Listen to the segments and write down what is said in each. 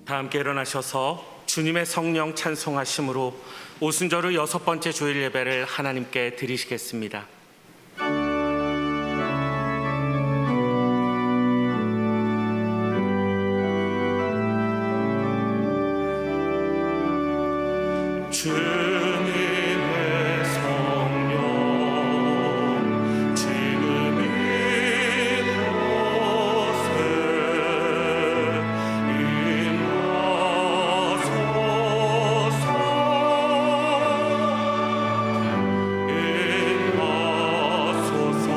다 함께 일어나셔서 주님의 성령 찬송하심으로 오순절의 6번째 주일 예배를 하나님께 드리시겠습니다. 주님의 성령 지금 이곳에 임하소서.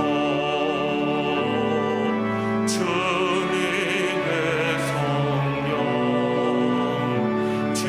주님의 성령 지금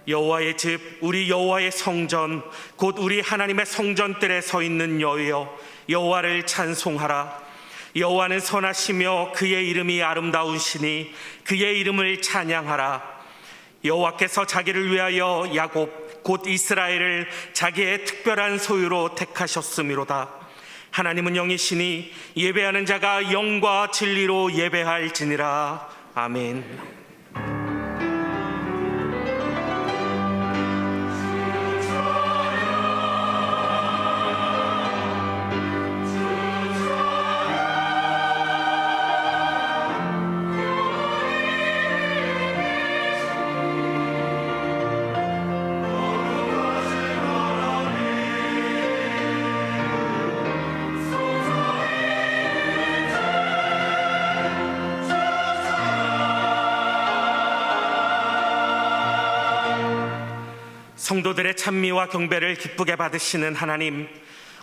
여호와의 집, 우리 여호와의 성전, 곧 우리 하나님의 성전뜰에 서 있는 여여, 여호와를 찬송하라. 여호와는 선하시며 그의 이름이 아름다우시니 그의 이름을 찬양하라. 여호와께서 자기를 위하여 야곱, 곧 이스라엘을 자기의 특별한 소유로 택하셨음이로다. 하나님은 영이시니 예배하는 자가 영과 진리로 예배할지니라. 아멘. 성도들의 찬미와 경배를 기쁘게 받으시는 하나님,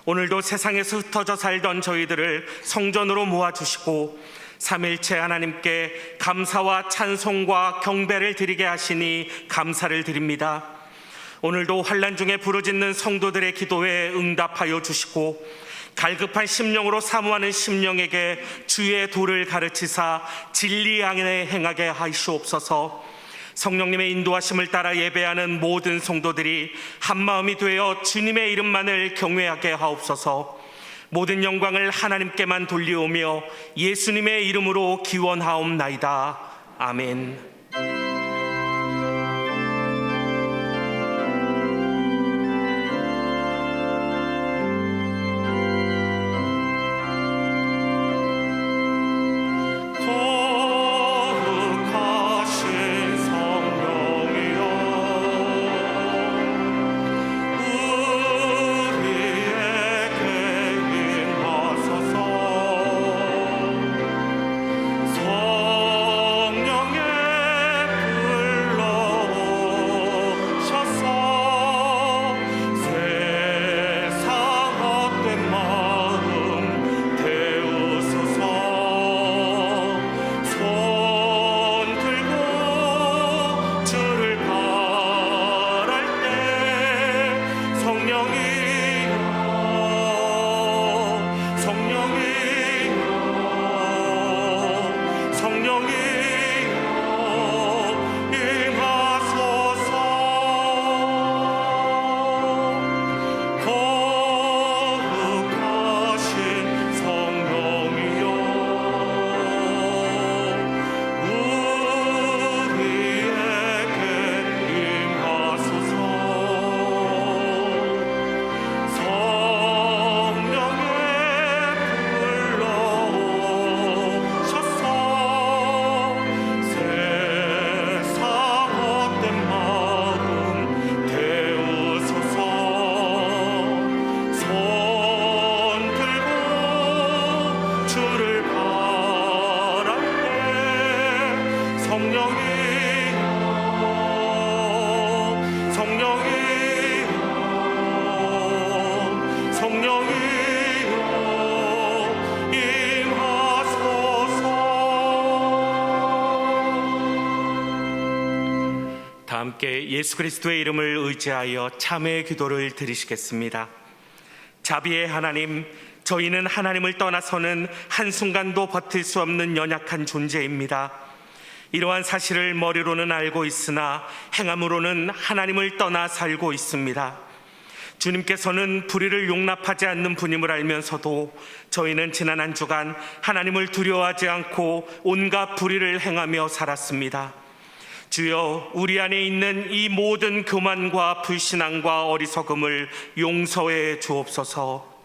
오늘도 세상에서 흩어져 살던 저희들을 성전으로 모아주시고 삼일체 하나님께 감사와 찬송과 경배를 드리게 하시니 감사를 드립니다. 오늘도 환난 중에 부르짖는 성도들의 기도에 응답하여 주시고 갈급한 심령으로 사모하는 심령에게 주의 도를 가르치사 진리 안에 행하게 하시옵소서. 성령님의 인도하심을 따라 예배하는 모든 성도들이 한마음이 되어 주님의 이름만을 경외하게 하옵소서. 모든 영광을 하나님께만 돌리오며 예수님의 이름으로 기원하옵나이다. 아멘. 다 함께 예수 그리스도의 이름을 의지하여 참회의 기도를 드리시겠습니다. 자비의 하나님, 저희는 하나님을 떠나서는 한순간도 버틸 수 없는 연약한 존재입니다. 이러한 사실을 머리로는 알고 있으나 행함으로는 하나님을 떠나 살고 있습니다. 주님께서는 불의를 용납하지 않는 분임을 알면서도 저희는 지난 한 주간 하나님을 두려워하지 않고 온갖 불의를 행하며 살았습니다. 주여, 우리 안에 있는 이 모든 교만과 불신앙과 어리석음을 용서해 주옵소서.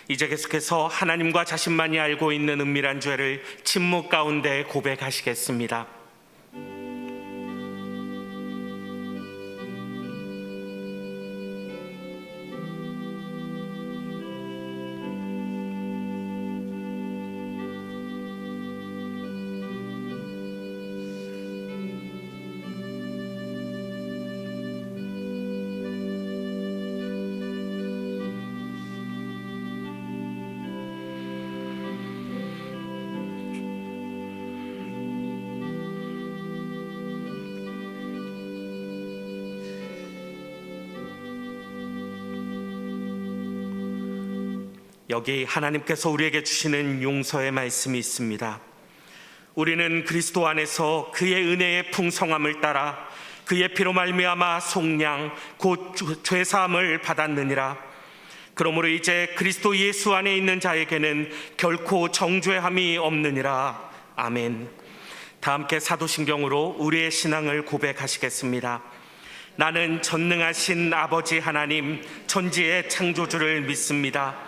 이제 계속해서 하나님과 자신만이 알고 있는 은밀한 죄를 침묵 가운데 고백하시겠습니다. 여기 하나님께서 우리에게 주시는 용서의 말씀이 있습니다. 우리는 그리스도 안에서 그의 은혜의 풍성함을 따라 그의 피로 말미암아 속량 곧 죄사함을 받았느니라. 그러므로 이제 그리스도 예수 안에 있는 자에게는 결코 정죄함이 없느니라. 아멘. 다 함께 사도신경으로 우리의 신앙을 고백하시겠습니다. 나는 전능하신 아버지 하나님 천지의 창조주를 믿습니다.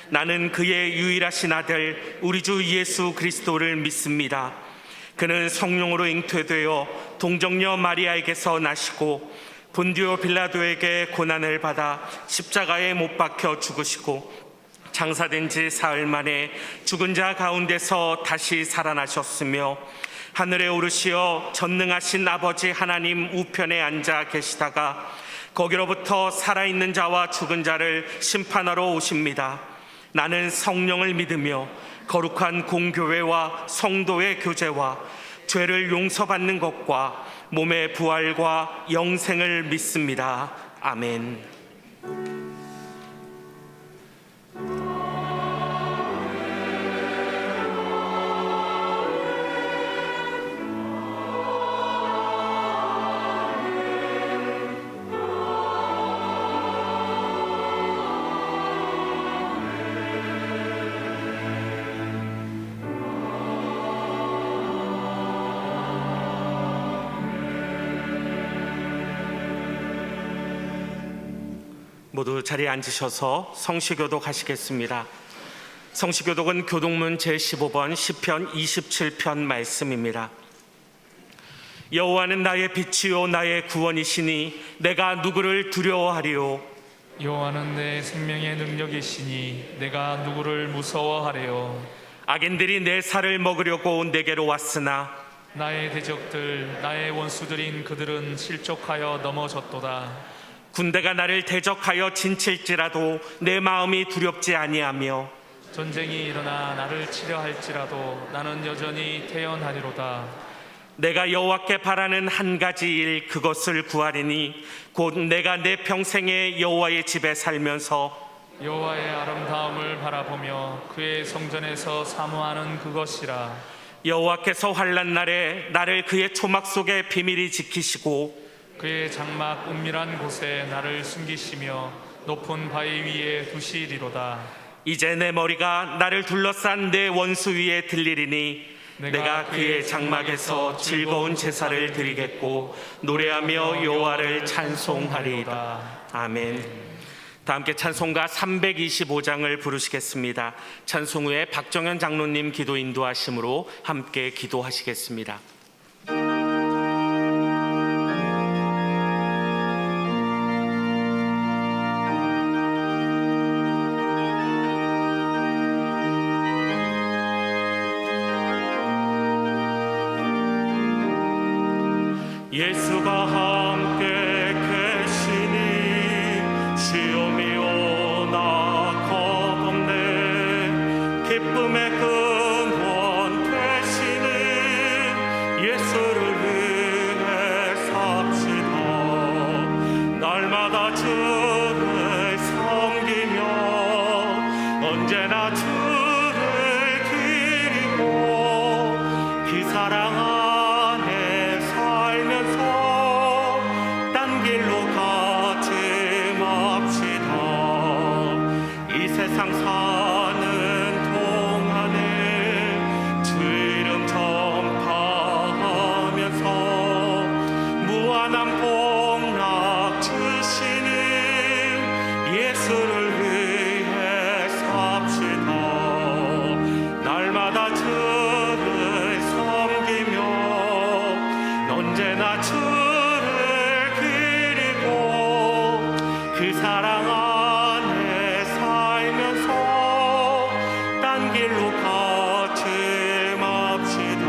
나는 그의 유일하신 아들 우리 주 예수 그리스도를 믿습니다. 그는 성령으로 잉태되어 동정녀 마리아에게서 나시고 본디오 빌라도에게 고난을 받아 십자가에 못 박혀 죽으시고 장사된 지 사흘 만에 죽은 자 가운데서 다시 살아나셨으며 하늘에 오르시어 전능하신 아버지 하나님 우편에 앉아 계시다가 거기로부터 살아있는 자와 죽은 자를 심판하러 오십니다. 나는 성령을 믿으며 거룩한 공교회와 성도의 교제와 죄를 용서받는 것과 몸의 부활과 영생을 믿습니다. 아멘. 모두 자리에 앉으셔서 성시교독 하시겠습니다. 성시교독은 교독문 제15번 시편 27편 말씀입니다. 여호와는 나의 빛이요 나의 구원이시니 내가 누구를 두려워하리요. 여호와는 내 생명의 능력이시니 내가 누구를 무서워하리요. 악인들이 내 살을 먹으려고 내게로 왔으나 나의 대적들 나의 원수들인 그들은 실족하여 넘어졌도다. 군대가 나를 대적하여 진칠지라도 내 마음이 두렵지 아니하며 전쟁이 일어나 나를 치려 할지라도 나는 여전히 태연하리로다. 내가 여호와께 바라는 한 가지 일 그것을 구하리니 곧 내가 내 평생에 여호와의 집에 살면서 여호와의 아름다움을 바라보며 그의 성전에서 사모하는 그것이라. 여호와께서 환난 날에 나를 그의 초막 속에 비밀히 지키시고 그의 장막 은밀한 곳에 나를 숨기시며 높은 바위 위에 두시리로다. 이제 내 머리가 나를 둘러싼 내 원수 위에 들리리니 내가 그의 장막에서 즐거운 제사를 드리겠고 노래하며 여호와를 찬송하리이다. 아멘. 다 함께 찬송가 325장을 부르시겠습니다. 찬송 후에 박정현 장로님 기도 인도하심으로 함께 기도하시겠습니다. 예수가 함께 계시니 시험이 오나 겁없네. 기쁨의 근원 되시는 예수를 위해 삽시다. 날마다 주를 섬기며 언제나 주를 기리고 그 사랑 안에 살면서 딴 길로 가지 맙시다. 이 세상 사는 동안에 주 이름 전파하면서 무한한 복락 주시는 예수를 위해 삽시다. 날마다 주를 섬기며 언제나 주를 기리고 그 사랑 안에 살면서 딴 길로 가지 맙시다.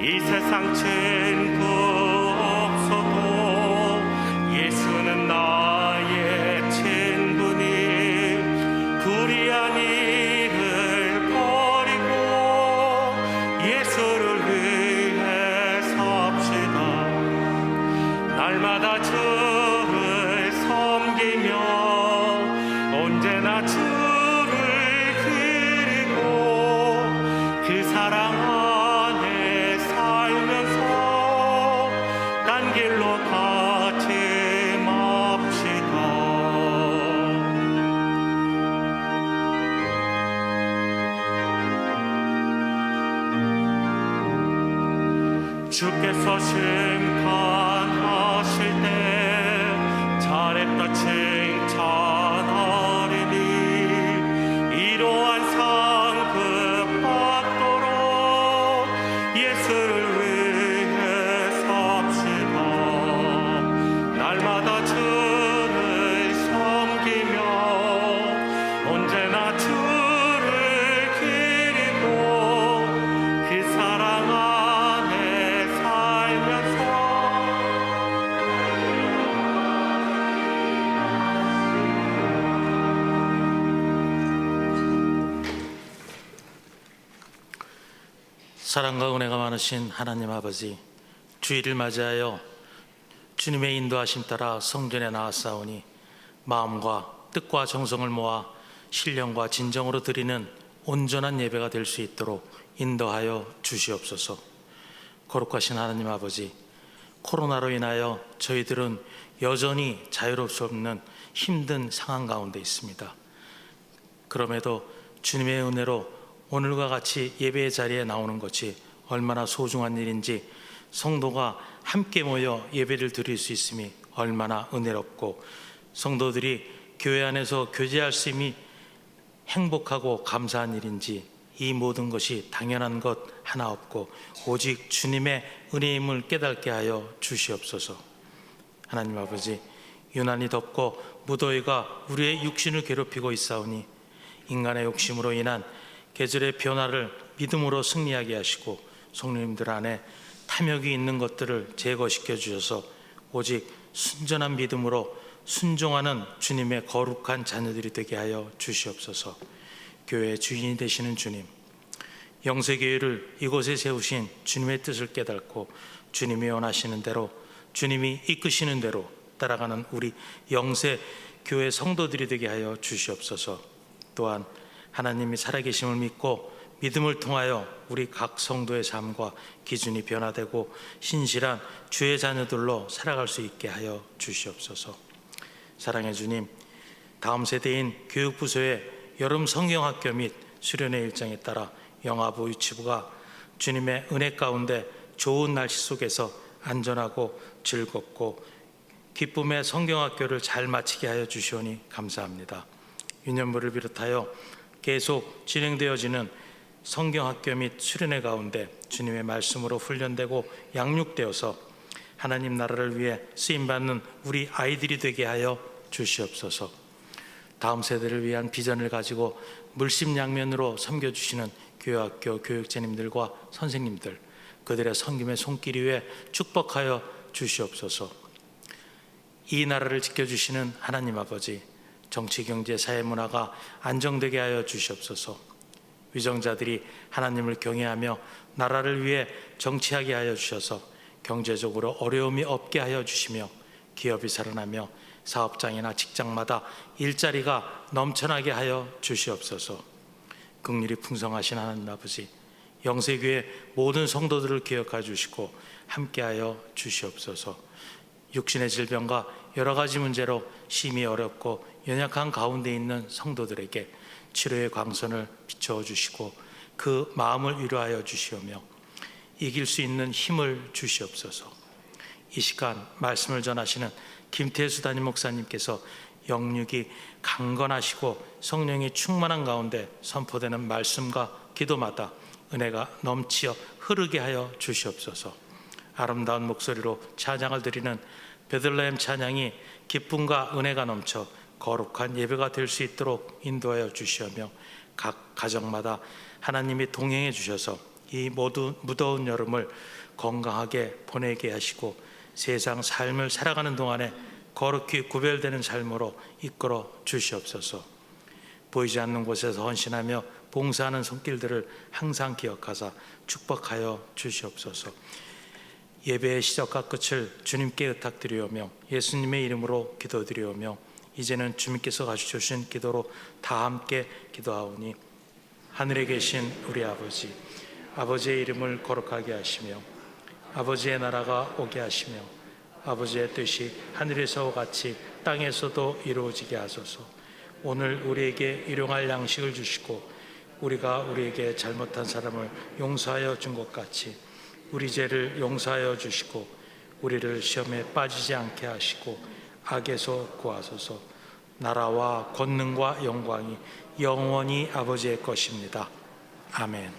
이 세상 친구 없어도 예수는 나의 친구니 불의한 일을 버리고 예수를 위해 삽시다. 날마다 주를 섬기며 언제나 주를 기리고 그 사랑 안에 살면서 딴 길로 가지 맙시다. 주께서 심판하실 때 잘했다 칭찬하리니 이러한 상급 받도록 예수를 위해 삽시다. 날마다 주를 섬기며 언제나 주를 기리고 그 사랑 안에 살면서 사랑과 은혜가 많으신 하나님 아버지, 주일을 맞이하여 주님의 인도하심 따라 성전에 나아싸우니 마음과 뜻과 정성을 모아 신령과 진정으로 드리는 온전한 예배가 될 수 있도록 인도하여 주시옵소서. 거룩하신 하나님 아버지, 코로나로 인하여 저희들은 여전히 자유로울 수 없는 힘든 상황 가운데 있습니다. 그럼에도 주님의 은혜로 오늘과 같이 예배의 자리에 나오는 것이 얼마나 소중한 일인지, 성도가 함께 모여 예배를 드릴 수 있음이 얼마나 은혜롭고, 성도들이 교회 안에서 교제할 수 있음이 행복하고 감사한 일인지, 이 모든 것이 당연한 것 하나 없고 오직 주님의 은혜임을 깨닫게 하여 주시옵소서. 하나님 아버지, 유난히 덥고 무더위가 우리의 육신을 괴롭히고 있사오니 인간의 욕심으로 인한 계절의 변화를 믿음으로 승리하게 하시고 성령님들 안에 탐욕이 있는 것들을 제거시켜 주셔서 오직 순전한 믿음으로 순종하는 주님의 거룩한 자녀들이 되게 하여 주시옵소서. 교회의 주인이 되시는 주님, 영세교회를 이곳에 세우신 주님의 뜻을 깨닫고 주님이 원하시는 대로, 주님이 이끄시는 대로 따라가는 우리 영세교회 성도들이 되게 하여 주시옵소서. 또한 하나님이 살아계심을 믿고 믿음을 통하여 우리 각 성도의 삶과 기준이 변화되고 신실한 주의 자녀들로 살아갈 수 있게 하여 주시옵소서. 사랑의 주님, 다음 세대인 교육부서의 여름 성경학교 및 수련회 일정에 따라 영아부 유치부가 주님의 은혜 가운데 좋은 날씨 속에서 안전하고 즐겁고 기쁨의 성경학교를 잘 마치게 하여 주시오니 감사합니다. 유년부를 비롯하여 계속 진행되어지는 성경학교 및 수련회 가운데 주님의 말씀으로 훈련되고 양육되어서 하나님 나라를 위해 쓰임받는 우리 아이들이 되게 하여 주시옵소서. 다음 세대를 위한 비전을 가지고 물심양면으로 섬겨주시는 교회학교 교육자님들과 선생님들, 그들의 섬김의 손길 위에 축복하여 주시옵소서. 이 나라를 지켜주시는 하나님 아버지, 정치, 경제, 사회, 문화가 안정되게 하여 주시옵소서. 위정자들이 하나님을 경외하며 나라를 위해 정치하게 하여 주셔서 경제적으로 어려움이 없게 하여 주시며 기업이 살아나며 사업장이나 직장마다 일자리가 넘쳐나게 하여 주시옵소서. 긍휼이 풍성하신 하나님 아버지, 영세교회 모든 성도들을 기억하여 주시고 함께하여 주시옵소서. 육신의 질병과 여러 가지 문제로 심히 어렵고 연약한 가운데 있는 성도들에게 치료의 광선을 비춰 주시고 그 마음을 위로하여 주시오며 이길 수 있는 힘을 주시옵소서. 이 시간 말씀을 전하시는 김태수 담임 목사님께서 영육이 강건하시고 성령이 충만한 가운데 선포되는 말씀과 기도마다 은혜가 넘치어 흐르게 하여 주시옵소서. 아름다운 목소리로 찬양을 드리는 베들레헴 찬양이 기쁨과 은혜가 넘쳐 거룩한 예배가 될 수 있도록 인도하여 주시오며 각 가정마다 하나님이 동행해 주셔서 이 모두 무더운 여름을 건강하게 보내게 하시고 세상 삶을 살아가는 동안에 거룩히 구별되는 삶으로 이끌어 주시옵소서. 보이지 않는 곳에서 헌신하며 봉사하는 손길들을 항상 기억하사 축복하여 주시옵소서. 예배의 시작과 끝을 주님께 의탁드리오며 예수님의 이름으로 기도드리오며 이제는 주님께서 가르쳐주신 기도로 다 함께 기도하오니 하늘에 계신 우리 아버지, 아버지의 이름을 거룩하게 하시며 아버지의 나라가 오게 하시며 아버지의 뜻이 하늘에서와 같이 땅에서도 이루어지게 하소서. 오늘 우리에게 일용할 양식을 주시고 우리가 우리에게 잘못한 사람을 용서하여 준 것 같이 우리 죄를 용서하여 주시고 우리를 시험에 빠지지 않게 하시고 악에서 구하소서. 나라와 권능과 영광이 영원히 아버지의 것입니다. 아멘.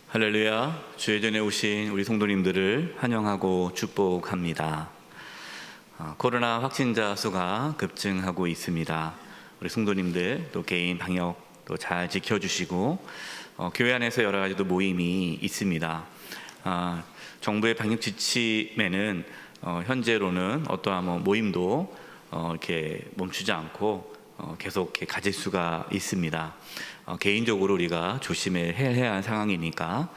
할렐루야. 주의 전에 오신 우리 성도님들을 환영하고 축복합니다. 코로나 확진자 수가 급증하고 있습니다. 우리 성도님들 또 개인 방역 또 잘 지켜주시고 교회 안에서 여러 가지 또 모임이 있습니다. 정부의 방역 지침에는 현재로는 어떠한 모임도 이렇게 멈추지 않고 계속 이렇게 가질 수가 있습니다. 개인적으로 우리가 조심해야 하는 상황이니까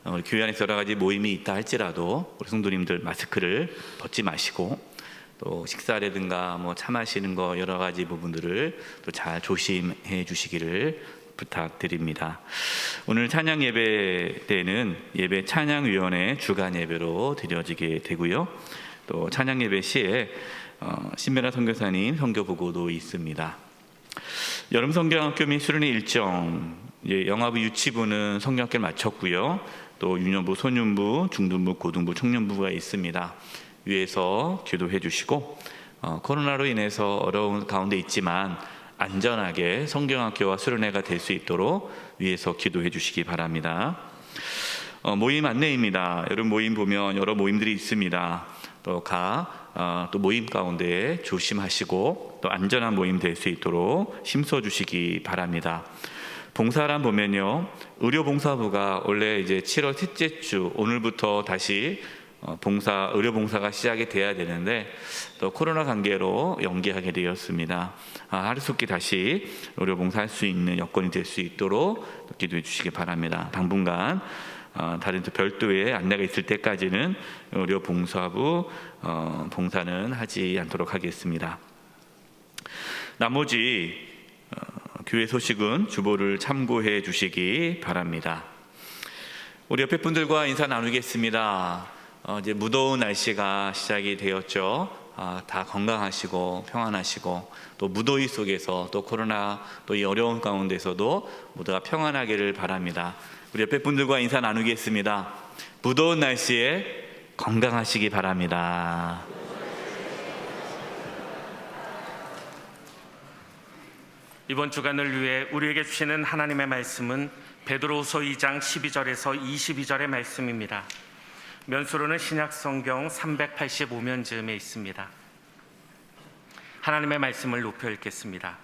우리 교회 안에서 여러 가지 모임이 있다 할지라도 우리 성도님들 마스크를 벗지 마시고 또 식사라든가 차 마시는 거 여러 가지 부분들을 또 잘 조심해 주시기를 부탁드립니다. 오늘 찬양 예배 때는 예배 찬양위원회 주간 예배로 드려지게 되고요. 또 찬양 예배 시에 신변아 선교사님 선교 보고도 있습니다. 여름 성경학교 및 수련회 일정, 영아부 유치부는 성경학교를 마쳤고요. 또 유년부, 소년부, 중등부, 고등부, 청년부가 있습니다. 위에서 기도해 주시고 코로나로 인해서 어려운 가운데 있지만 안전하게 성경학교와 수련회가 될 수 있도록 위에서 기도해 주시기 바랍니다. 모임 안내입니다. 여러분 모임 보면 여러 모임들이 있습니다. 또 모임 가운데 조심하시고 또 안전한 모임 될 수 있도록 힘써 주시기 바랍니다. 봉사란 보면요, 의료봉사부가 원래 이제 7월 셋째 주 오늘부터 다시 의료봉사가 시작이 돼야 되는데 또 코로나 관계로 연기하게 되었습니다. 하루속히 다시 의료봉사할 수 있는 여건이 될 수 있도록 기도해 주시기 바랍니다. 당분간 다른 별도의 안내가 있을 때까지는 의료봉사부 봉사는 하지 않도록 하겠습니다. 나머지 교회 소식은 주보를 참고해 주시기 바랍니다. 우리 옆에 분들과 인사 나누겠습니다. 이제 무더운 날씨가 시작이 되었죠. 다 건강하시고 평안하시고 또 무더위 속에서 또 코로나 또 이 어려운 가운데서도 모두가 평안하기를 바랍니다. 우리 옆에 분들과 인사 나누겠습니다. 무더운 날씨에 건강하시기 바랍니다. 이번 주간을 위해 우리에게 주시는 하나님의 말씀은 베드로후서 2장 12절에서 22절의 말씀입니다. 면수로는 신약성경 385면 즈음에 있습니다. 하나님의 말씀을 높여 읽겠습니다.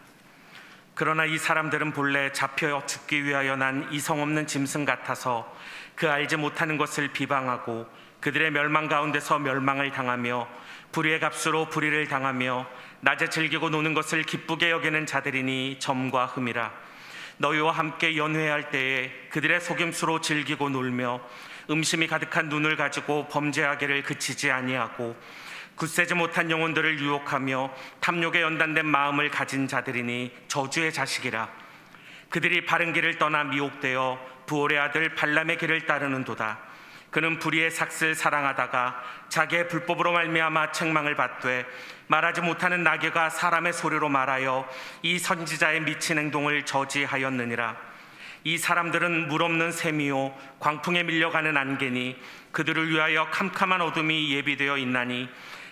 그러나 이 사람들은 본래 잡혀 죽기 위하여 난 이성 없는 짐승 같아서 그 알지 못하는 것을 비방하고 그들의 멸망 가운데서 멸망을 당하며 불의의 값으로 불의를 당하며 낮에 즐기고 노는 것을 기쁘게 여기는 자들이니 점과 흠이라. 너희와 함께 연회할 때에 그들의 속임수로 즐기고 놀며 음심이 가득한 눈을 가지고 범죄하기를 그치지 아니하고 굳세지 못한 영혼들을 유혹하며 탐욕에 연단된 마음을 가진 자들이니 저주의 자식이라. 그들이 바른 길을 떠나 미혹되어 부올의 아들 발람의 길을 따르는도다. 그는 불의의 삭슬 사랑하다가 자기의 불법으로 말미암아 책망을 받되 말하지 못하는 나귀가 사람의 소리로 말하여 이 선지자의 미친 행동을 저지하였느니라. 이 사람들은 물 없는 샘이요 광풍에 밀려가는 안개니 그들을 위하여 캄캄한 어둠이 예비되어 있나니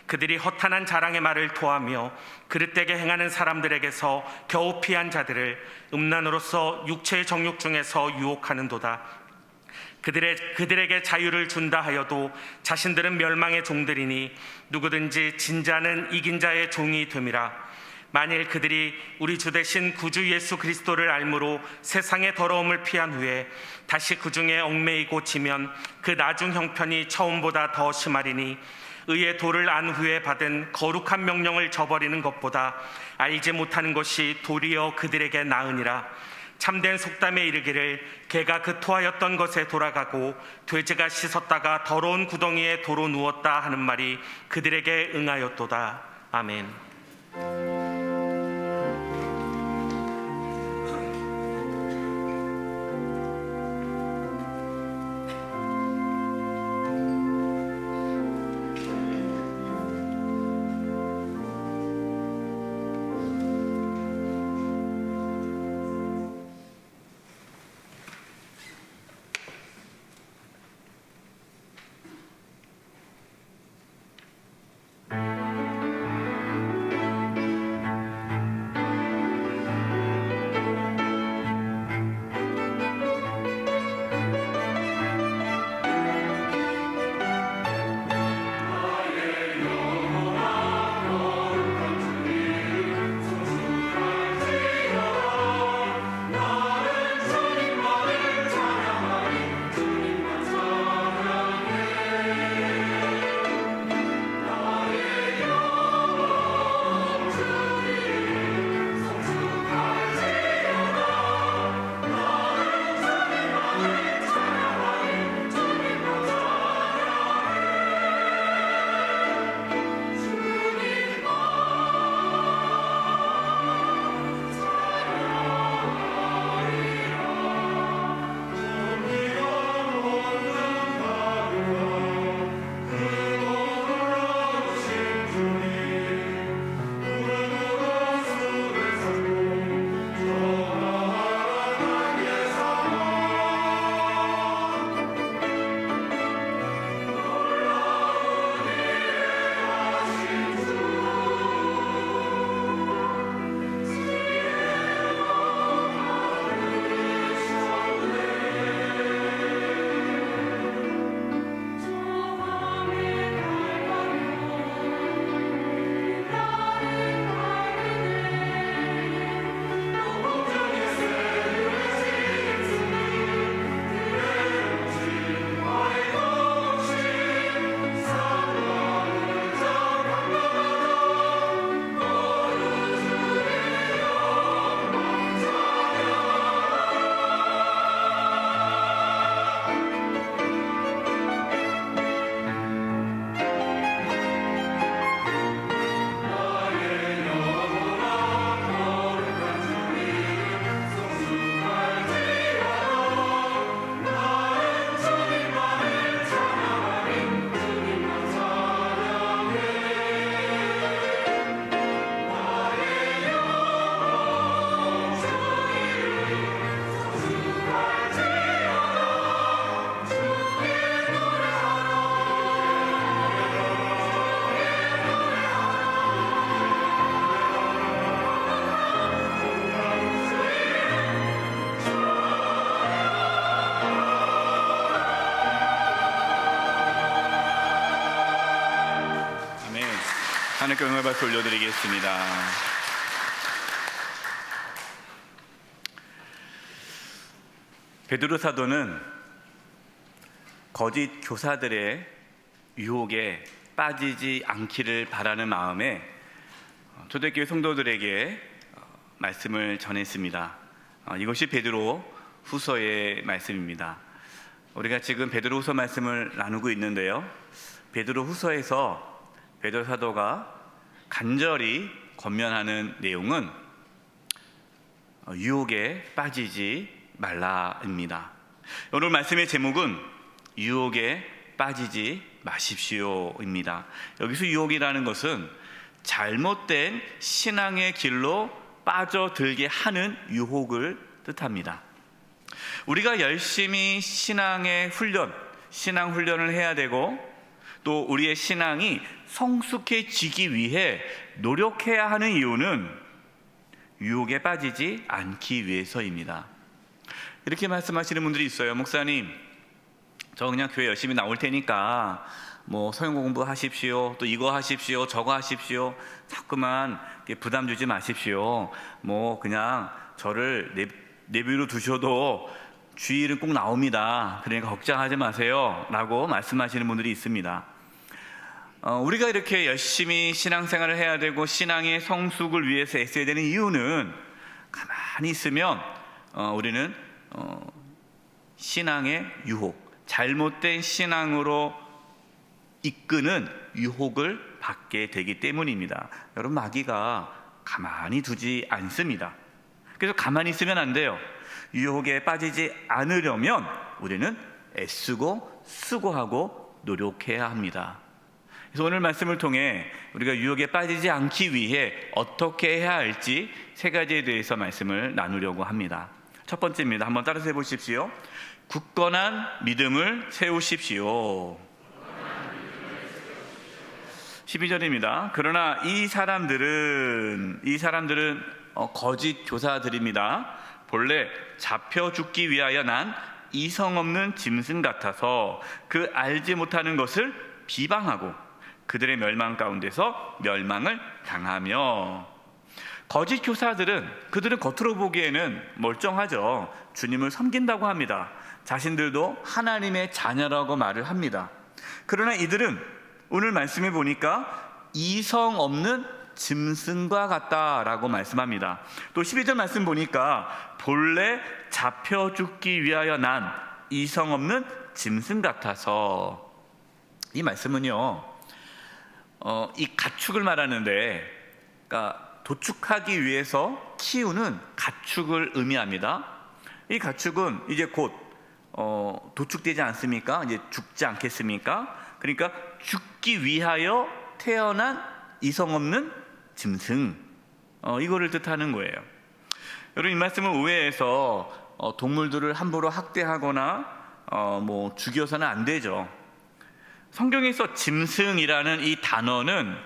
그들이 허탄한 자랑의 말을 토하며 그릇되게 행하는 사람들에게서 겨우 피한 자들을 음란으로서 육체의 정욕 중에서 유혹하는도다. 그들에게 자유를 준다 하여도 자신들은 멸망의 종들이니 누구든지 진자는 이긴 자의 종이 됨이라. 만일 그들이 우리 주 대신 구주 예수 그리스도를 알므로 세상의 더러움을 피한 후에 다시 그 중에 얽매이고 지면 그 나중 형편이 처음보다 더 심하리니 의의 도를 안 후에 받은 거룩한 명령을 저버리는 것보다 알지 못하는 것이 도리어 그들에게 나으니라. 참된 속담에 이르기를 개가 그 토하였던 것에 돌아가고 돼지가 씻었다가 더러운 구덩이에 도로 누웠다 하는 말이 그들에게 응하였도다. 아멘. 하나님께 영광의 박수 올려드리겠습니다. 베드로 사도는 거짓 교사들의 유혹에 빠지지 않기를 바라는 마음에 초대교회 성도들에게 말씀을 전했습니다. 이것이 베드로 후서의 말씀입니다. 우리가 지금 베드로 후서 말씀을 나누고 있는데요, 베드로 후서에서 베드로 사도가 간절히 권면하는 내용은 유혹에 빠지지 말라입니다. 오늘 말씀의 제목은 유혹에 빠지지 마십시오입니다. 여기서 유혹이라는 것은 잘못된 신앙의 길로 빠져들게 하는 유혹을 뜻합니다. 우리가 열심히 신앙 훈련을 해야 되고, 또 우리의 신앙이 성숙해지기 위해 노력해야 하는 이유는 유혹에 빠지지 않기 위해서입니다. 이렇게 말씀하시는 분들이 있어요. 목사님, 저 그냥 교회 열심히 나올 테니까 뭐 성경 공부하십시오, 또 이거 하십시오, 저거 하십시오, 자꾸만 부담 주지 마십시오. 뭐 그냥 저를 내비로 두셔도 주일은 꼭 나옵니다. 그러니까 걱정하지 마세요 라고 말씀하시는 분들이 있습니다. 우리가 이렇게 열심히 신앙생활을 해야 되고 신앙의 성숙을 위해서 애써야 되는 이유는, 가만히 있으면 우리는 신앙의 유혹, 잘못된 신앙으로 이끄는 유혹을 받게 되기 때문입니다. 여러분, 마귀가 가만히 두지 않습니다. 그래서 가만히 있으면 안 돼요. 유혹에 빠지지 않으려면 우리는 애쓰고 수고하고 노력해야 합니다. 그래서 오늘 말씀을 통해 우리가 유혹에 빠지지 않기 위해 어떻게 해야 할지 3가지에 대해서 말씀을 나누려고 합니다. 첫 번째입니다. 한번 따라서 해보십시오. 굳건한 믿음을 세우십시오. 12절입니다. 그러나 이 사람들은 거짓 교사들입니다. 본래 잡혀 죽기 위하여 난 이성 없는 짐승 같아서 그 알지 못하는 것을 비방하고 그들의 멸망 가운데서 멸망을 당하며. 거짓 교사들은, 그들은 겉으로 보기에는 멀쩡하죠. 주님을 섬긴다고 합니다. 자신들도 하나님의 자녀라고 말을 합니다. 그러나 이들은 오늘 말씀해 보니까 이성 없는 짐승과 같다라고 말씀합니다. 또 12절 말씀 보니까 본래 잡혀 죽기 위하여 난 이성 없는 짐승 같아서. 이 말씀은요, 이 가축을 말하는데, 그러니까 도축하기 위해서 키우는 가축을 의미합니다. 이 가축은 이제 곧 도축되지 않습니까? 이제 죽지 않겠습니까? 그러니까 죽기 위하여 태어난 이성 없는 짐승, 이거를 뜻하는 거예요. 여러분, 이 말씀은 의회에서 동물들을 함부로 학대하거나 뭐 죽여서는 안 되죠. 성경에서 짐승이라는 이 단어는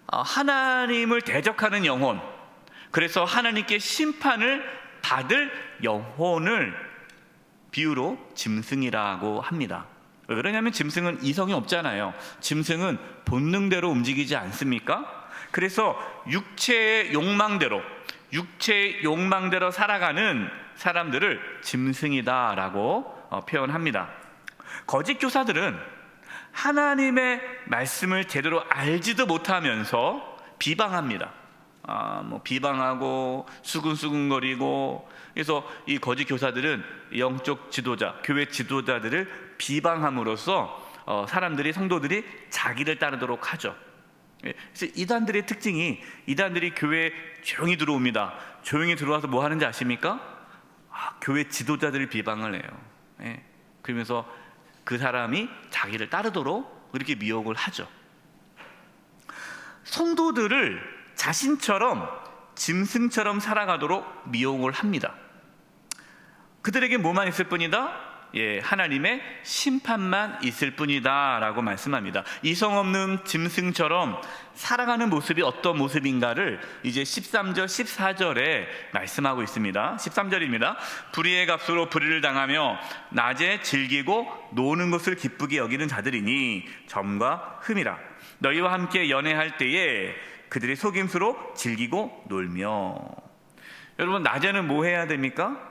하나님을 대적하는 영혼, 그래서 하나님께 심판을 받을 영혼을 비유로 짐승이라고 합니다. 왜 그러냐면 짐승은 이성이 없잖아요. 짐승은 본능대로 움직이지 않습니까? 그래서 육체의 욕망대로 살아가는 사람들을 짐승이다라고 표현합니다. 거짓 교사들은 하나님의 말씀을 제대로 알지도 못하면서 비방합니다. 비방하고 수근수근거리고. 그래서 이 거짓 교사들은 영적 지도자, 교회 지도자들을 비방함으로써 사람들이, 성도들이 자기를 따르도록 하죠. 그래서 이단들의 특징이, 이단들이 교회에 조용히 들어옵니다. 조용히 들어와서 뭐 하는지 아십니까? 교회 지도자들을 비방을 해요. 그러면서 그 사람이 자기를 따르도록 그렇게 미혹을 하죠. 성도들을 자신처럼 짐승처럼 살아가도록 미혹을 합니다. 그들에게 뭐만 있을 뿐이다? 하나님의 심판만 있을 뿐이다라고 말씀합니다. 이성 없는 짐승처럼 살아가는 모습이 어떤 모습인가를 이제 13절, 14절에 말씀하고 있습니다. 13절입니다. 불의의 값으로 불의를 당하며 낮에 즐기고 노는 것을 기쁘게 여기는 자들이니 점과 흠이라. 너희와 함께 연애할 때에 그들의 속임수로 즐기고 놀며. 여러분, 낮에는 뭐 해야 됩니까?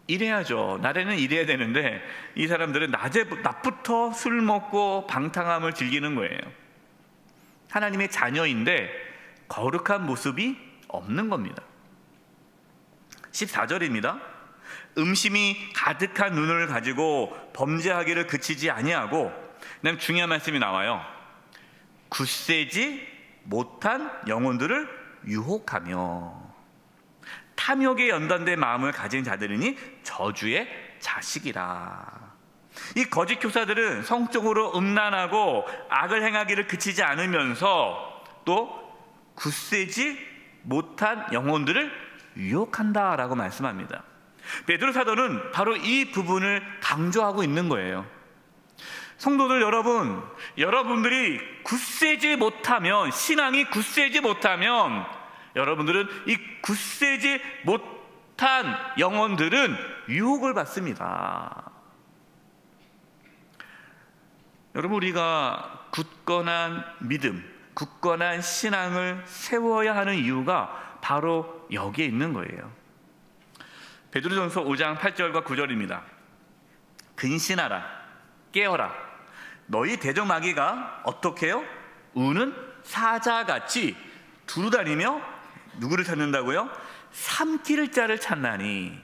일해야죠. 낮에는 일해야 되는데 이 사람들은 낮부터 술 먹고 방탕함을 즐기는 거예요. 하나님의 자녀인데 거룩한 모습이 없는 겁니다. 14절입니다. 음심이 가득한 눈을 가지고 범죄하기를 그치지 아니하고, 그다음 중요한 말씀이 나와요. 굳세지 못한 영혼들을 유혹하며. 탐욕에 연단된 마음을 가진 자들이니 저주의 자식이라. 이 거짓 교사들은 성적으로 음란하고 악을 행하기를 그치지 않으면서 또 굳세지 못한 영혼들을 유혹한다라고 말씀합니다. 베드로 사도는 바로 이 부분을 강조하고 있는 거예요. 성도들 여러분, 여러분들이 굳세지 못하면, 신앙이 굳세지 못하면 여러분들은 이 굳세지 못한 영혼들은 유혹을 받습니다. 여러분, 우리가 굳건한 믿음, 굳건한 신앙을 세워야 하는 이유가 바로 여기에 있는 거예요. 베드로전서 5장 8절과 9절입니다. 근신하라, 깨어라. 너희 대적마귀가 어떻게 해요? 우는 사자같이 두루다니며 누구를 찾는다고요? 삼킬 자를 찾나니.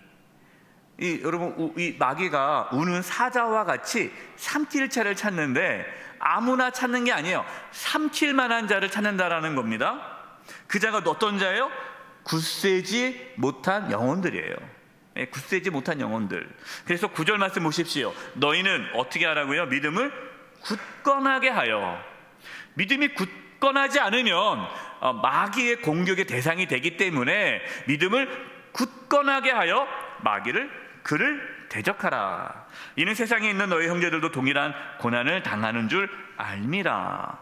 여러분, 이 마귀가 우는 사자와 같이 삼킬 자를 찾는데 아무나 찾는 게 아니에요. 삼킬 만한 자를 찾는다라는 겁니다. 그 자가 어떤 자예요? 굳세지 못한 영혼들이에요. 굳세지 못한 영혼들. 그래서 9절 말씀 보십시오. 너희는 어떻게 하라고요? 믿음을 굳건하게 하여. 믿음이 굳건하지 않으면 마귀의 공격의 대상이 되기 때문에 믿음을 굳건하게 하여 그를 대적하라. 이는 세상에 있는 너희 형제들도 동일한 고난을 당하는 줄 알미라.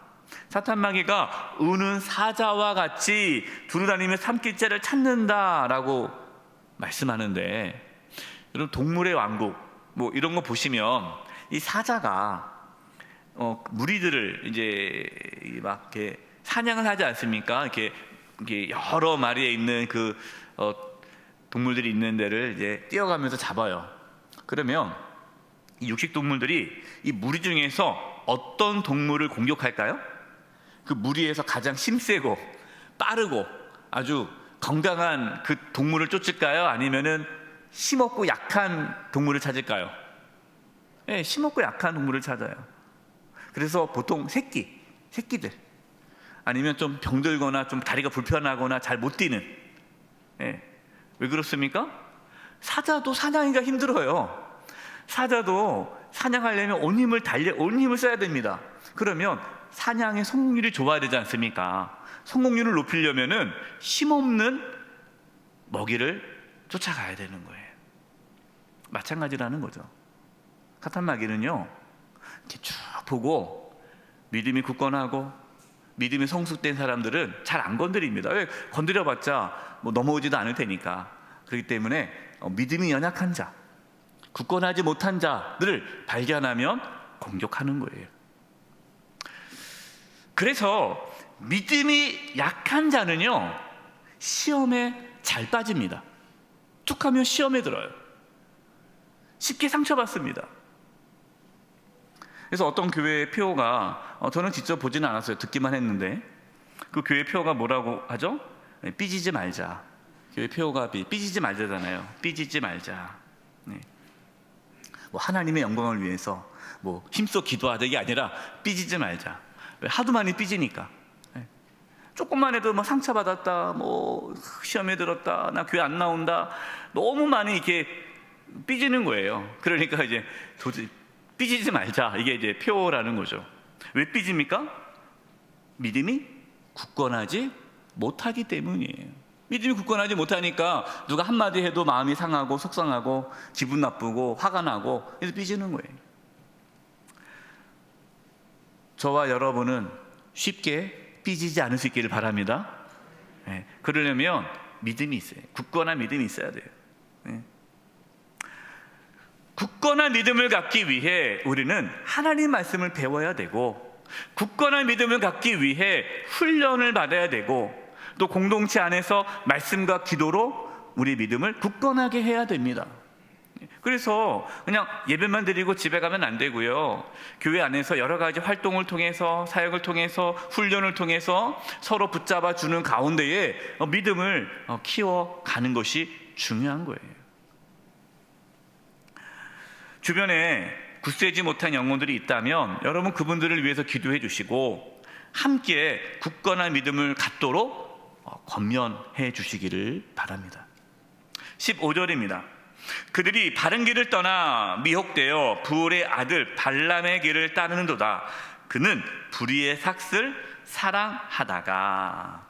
사탄 마귀가 우는 사자와 같이 두루다니며 삼킬 자를 찾는다라고 말씀하는데, 여러분, 동물의 왕국 뭐 이런 거 보시면 이 사자가 무리들을 이제 막 이렇게 사냥을 하지 않습니까? 이렇게 여러 마리에 있는 그 동물들이 있는 데를 이제 뛰어가면서 잡아요. 그러면 이 육식 동물들이 이 무리 중에서 어떤 동물을 공격할까요? 그 무리에서 가장 힘세고 빠르고 아주 건강한 그 동물을 쫓을까요? 아니면은 힘없고 약한 동물을 찾을까요? 네, 힘없고 약한 동물을 찾아요. 그래서 보통 새끼들 아니면 좀 병들거나 좀 다리가 불편하거나 잘 못 뛰는. 왜 그렇습니까? 사자도 사냥하기가 힘들어요. 사자도 사냥하려면 온 힘을 써야 됩니다. 그러면 사냥의 성공률이 좋아야 되지 않습니까? 성공률을 높이려면은 힘없는 먹이를 쫓아가야 되는 거예요. 마찬가지라는 거죠. 사탄 마귀는요, 이렇게 쭉 보고 믿음이 굳건하고 믿음이 성숙된 사람들은 잘 안 건드립니다. 왜? 건드려봤자 뭐 넘어오지도 않을 테니까. 그렇기 때문에 믿음이 연약한 자, 굳건하지 못한 자들을 발견하면 공격하는 거예요. 그래서 믿음이 약한 자는요, 시험에 잘 빠집니다. 툭하면 시험에 들어요. 쉽게 상처받습니다. 그래서 어떤 교회의 표어가, 저는 직접 보지는 않았어요. 듣기만 했는데, 그 교회 표어가 뭐라고 하죠? 삐지지 말자. 교회 표어가 삐지지 말자잖아요. 삐지지 말자. 네. 뭐 하나님의 영광을 위해서 뭐 힘써 기도하자 이게 아니라 삐지지 말자. 하도 많이 삐지니까. 네. 조금만 해도 뭐 상처받았다, 뭐 시험에 들었다, 나 교회 안 나온다, 너무 많이 이렇게 삐지는 거예요. 그러니까 이제 도저히 삐지지 말자, 이게 이제 표어라는 거죠. 왜 삐집니까? 믿음이 굳건하지 못하기 때문이에요. 믿음이 굳건하지 못하니까 누가 한마디 해도 마음이 상하고 속상하고 기분 나쁘고 화가 나고 그래서 삐지는 거예요. 저와 여러분은 쉽게 삐지지 않을 수 있기를 바랍니다. 그러려면 믿음이 있어요. 굳건한 믿음이 있어야 돼요. 굳건한 믿음을 갖기 위해 우리는 하나님 말씀을 배워야 되고, 굳건한 믿음을 갖기 위해 훈련을 받아야 되고, 또 공동체 안에서 말씀과 기도로 우리 믿음을 굳건하게 해야 됩니다. 그래서 그냥 예배만 드리고 집에 가면 안 되고요. 교회 안에서 여러 가지 활동을 통해서, 사역을 통해서, 훈련을 통해서 서로 붙잡아 주는 가운데에 믿음을 키워가는 것이 중요한 거예요. 주변에 굳세지 못한 영혼들이 있다면 여러분 그분들을 위해서 기도해 주시고 함께 굳건한 믿음을 갖도록 권면해 주시기를 바랍니다. 15절입니다. 그들이 바른 길을 떠나 미혹되어 부올의 아들 발람의 길을 따르는도다. 그는 불의의 삭슬 사랑하다가.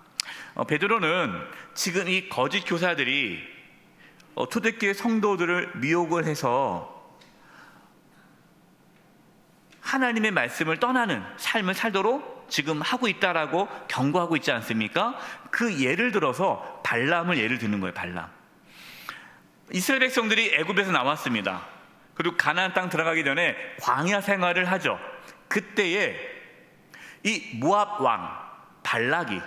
베드로는 지금 이 거짓 교사들이 초대교회 성도들을 미혹을 해서 하나님의 말씀을 떠나는 삶을 살도록 지금 하고 있다라고 경고하고 있지 않습니까? 그 예를 들어서 발람을 예를 드는 거예요. 발람. 이스라엘 백성들이 애굽에서 나왔습니다. 그리고 가나안 땅 들어가기 전에 광야 생활을 하죠. 그때에 이 모압 왕 발락입니다.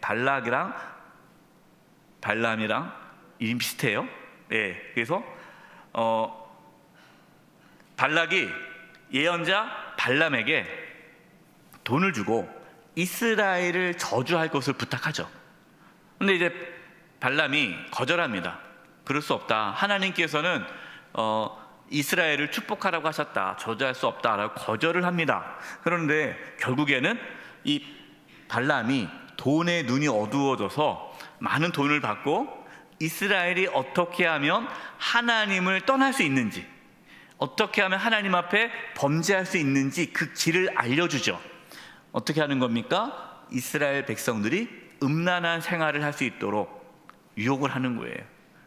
발락이랑 발람이랑 이름 비슷해요. 그래서 발락이 예언자 발람에게 돈을 주고 이스라엘을 저주할 것을 부탁하죠. 근데 이제 발람이 거절합니다. 그럴 수 없다. 하나님께서는 이스라엘을 축복하라고 하셨다. 저주할 수 없다라고 거절을 합니다. 그런데 결국에는 이 발람이 돈에 눈이 어두워져서 많은 돈을 받고 이스라엘이 어떻게 하면 하나님을 떠날 수 있는지, 어떻게 하면 하나님 앞에 범죄할 수 있는지 그 길을 알려주죠. 어떻게 하는 겁니까? 이스라엘 백성들이 음란한 생활을 할 수 있도록 유혹을 하는 거예요.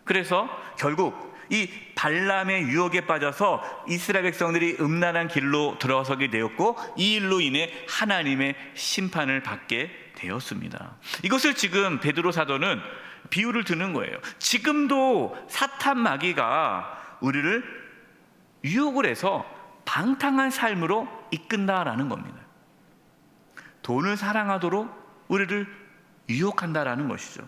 그래서 결국 이 발람의 유혹에 빠져서 이스라엘 백성들이 음란한 길로 들어서게 되었고, 이 일로 인해 하나님의 심판을 받게 되었습니다. 이것을 지금 베드로 사도는 비유를 드는 거예요. 지금도 사탄 마귀가 우리를 유혹을 해서 방탕한 삶으로 이끈다라는 겁니다. 돈을 사랑하도록 우리를 유혹한다라는 것이죠.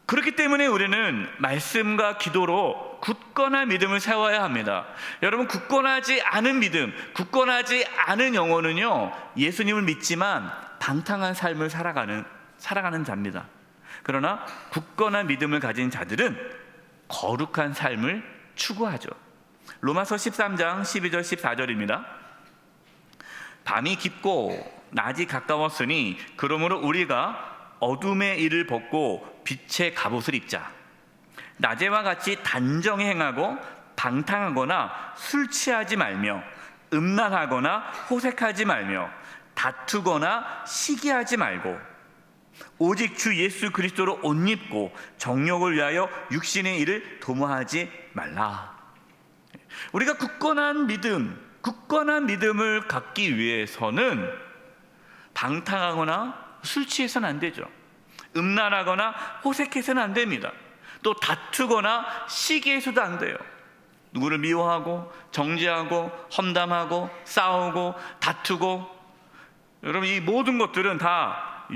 그렇기 때문에 우리는 말씀과 기도로 굳건한 믿음을 세워야 합니다. 여러분, 굳건하지 않은 믿음, 굳건하지 않은 영혼은요, 예수님을 믿지만 방탕한 삶을 살아가는 자입니다. 그러나 굳건한 믿음을 가진 자들은 거룩한 삶을 추구하죠. 로마서 13장 12절 14절입니다. 밤이 깊고 낮이 가까웠으니 그러므로 우리가 어둠의 일을 벗고 빛의 갑옷을 입자. 낮에와 같이 단정히 행하고 방탕하거나 술 취하지 말며 음란하거나 호색하지 말며 다투거나 시기하지 말고 오직 주 예수 그리스도로 옷 입고 정욕을 위하여 육신의 일을 도모하지 말라. 우리가 굳건한 믿음을 갖기 위해서는 방탕하거나 술 취해서는 안 되죠. 음란하거나 호색해서는 안 됩니다. 또 다투거나 시기해서도 안 돼요. 누구를 미워하고 정죄하고 험담하고 싸우고 다투고, 여러분 이 모든 것들은 다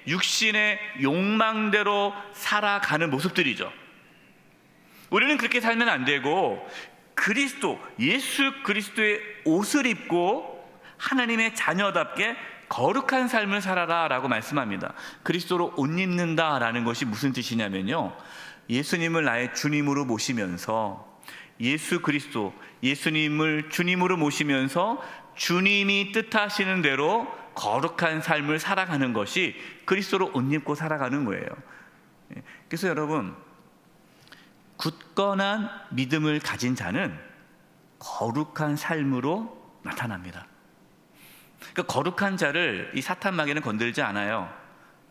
육신의 욕망대로 살아가는 모습들이죠. 우리는 그렇게 살면 안 되고 예수 그리스도의 옷을 입고 하나님의 자녀답게 거룩한 삶을 살아라 라고 말씀합니다. 그리스도로 옷 입는다라는 것이 무슨 뜻이냐면요, 예수님을 나의 주님으로 모시면서 예수님을 주님으로 모시면서 주님이 뜻하시는 대로 거룩한 삶을 살아가는 것이 그리스도로 옷 입고 살아가는 거예요. 그래서 여러분, 굳건한 믿음을 가진 자는 거룩한 삶으로 나타납니다. 그러니까 거룩한 자를 이 사탄 마귀는 건들지 않아요.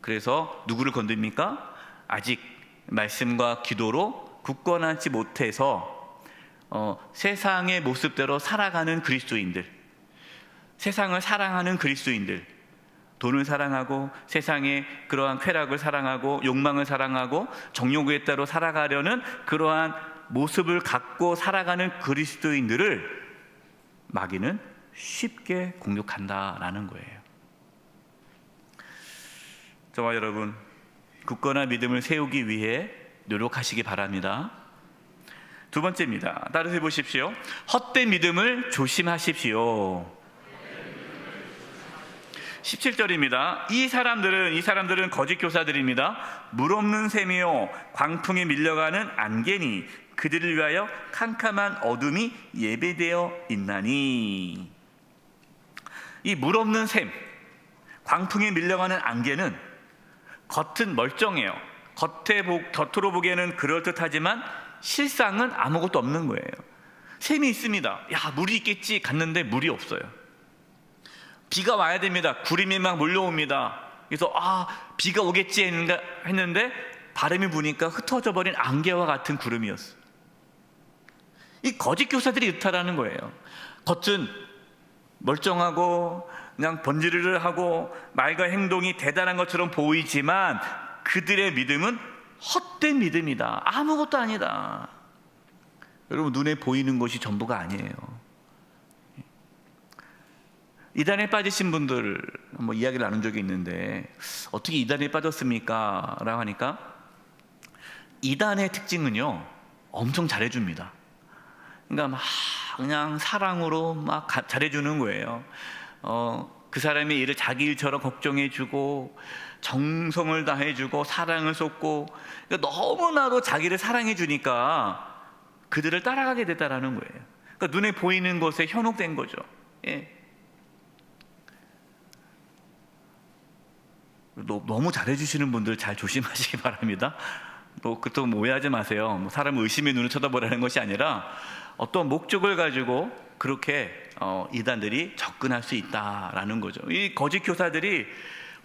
그래서 누구를 건듭니까? 아직 말씀과 기도로 굳건하지 못해서 세상의 모습대로 살아가는 그리스도인들, 세상을 사랑하는 그리스도인들, 돈을 사랑하고 세상의 그러한 쾌락을 사랑하고 욕망을 사랑하고 정욕에 따라 살아가려는 그러한 모습을 갖고 살아가는 그리스도인들을 마귀는 쉽게 공격한다라는 거예요. 저와 여러분, 굳건한 믿음을 세우기 위해 노력하시기 바랍니다. 두 번째입니다. 따라해 보십시오. 헛된 믿음을 조심하십시오. 17절입니다. 이 사람들은 거짓 교사들입니다. 물 없는 샘이요 광풍에 밀려가는 안개니 그들을 위하여 캄캄한 어둠이 예배되어 있나니. 이 물 없는 샘, 광풍에 밀려가는 안개는 겉은 멀쩡해요. 겉으로 보기에는 그럴듯하지만 실상은 아무것도 없는 거예요. 샘이 있습니다. 야, 물이 있겠지 갔는데 물이 없어요. 비가 와야 됩니다. 구름이 막 몰려옵니다. 그래서 비가 오겠지 했는데 바람이 부니까 흩어져 버린 안개와 같은 구름이었어요. 이 거짓 교사들이 이렇다라는 거예요. 겉은 멀쩡하고 그냥 번지르르 하고 말과 행동이 대단한 것처럼 보이지만 그들의 믿음은 헛된 믿음이다. 아무것도 아니다. 여러분, 눈에 보이는 것이 전부가 아니에요. 이단에 빠지신 분들 이야기를 나눈 적이 있는데 어떻게 이단에 빠졌습니까? 라고 하니까 이단의 특징은요, 엄청 잘해줍니다. 그러니까 막 그냥 사랑으로 막 잘해주는 거예요. 그 사람의 일을 자기 일처럼 걱정해주고 정성을 다해주고 사랑을 쏟고, 그러니까 너무나도 자기를 사랑해주니까 그들을 따라가게 됐다라는 거예요. 그러니까 눈에 보이는 것에 현혹된 거죠. 예. 너무 잘해주시는 분들 잘 조심하시기 바랍니다. 그렇다고 오해하지 마세요. 사람을 의심의 눈을 쳐다보라는 것이 아니라 어떤 목적을 가지고 그렇게 이단들이 접근할 수 있다라는 거죠. 이 거짓 교사들이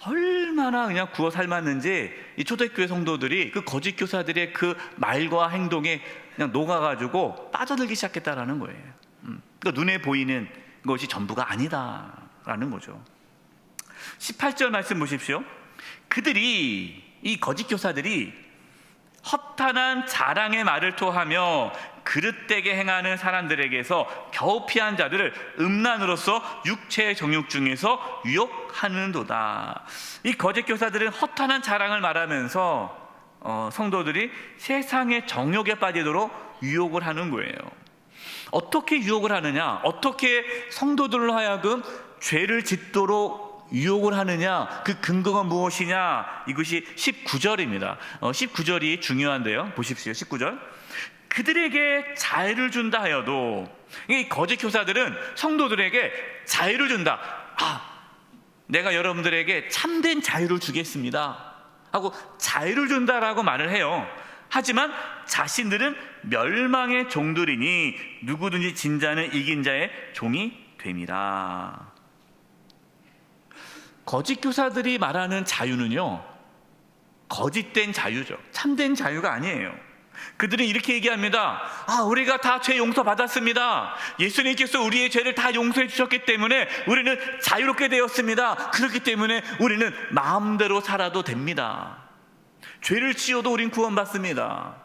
얼마나 그냥 구워 삶았는지 이 초대교회 성도들이 그 거짓 교사들의 그 말과 행동에 그냥 녹아가지고 빠져들기 시작했다라는 거예요. 그러니까 눈에 보이는 것이 전부가 아니다라는 거죠. 18절 말씀 보십시오. 이 거짓 교사들이 허탄한 자랑의 말을 토하며 그릇되게 행하는 사람들에게서 겨우 피한 자들을 음란으로서 육체의 정욕 중에서 유혹하는도다. 이 거짓 교사들은 허탄한 자랑을 말하면서 성도들이 세상의 정욕에 빠지도록 유혹을 하는 거예요. 어떻게 유혹을 하느냐? 어떻게 성도들로 하여금 죄를 짓도록 유혹을 하느냐? 그 근거가 무엇이냐? 이것이 19절입니다. 19절이 중요한데요. 보십시오. 19절. 그들에게 자유를 준다 하여도, 이 거짓 교사들은 성도들에게 자유를 준다. 내가 여러분들에게 참된 자유를 주겠습니다 하고 자유를 준다라고 말을 해요. 하지만 자신들은 멸망의 종들이니 누구든지 진 자는 이긴 자의 종이 됨이라. 거짓 교사들이 말하는 자유는요, 거짓된 자유죠. 참된 자유가 아니에요. 그들은 이렇게 얘기합니다. 우리가 다 죄 용서 받았습니다. 예수님께서 우리의 죄를 다 용서해 주셨기 때문에 우리는 자유롭게 되었습니다. 그렇기 때문에 우리는 마음대로 살아도 됩니다. 죄를 지어도 우린 구원받습니다.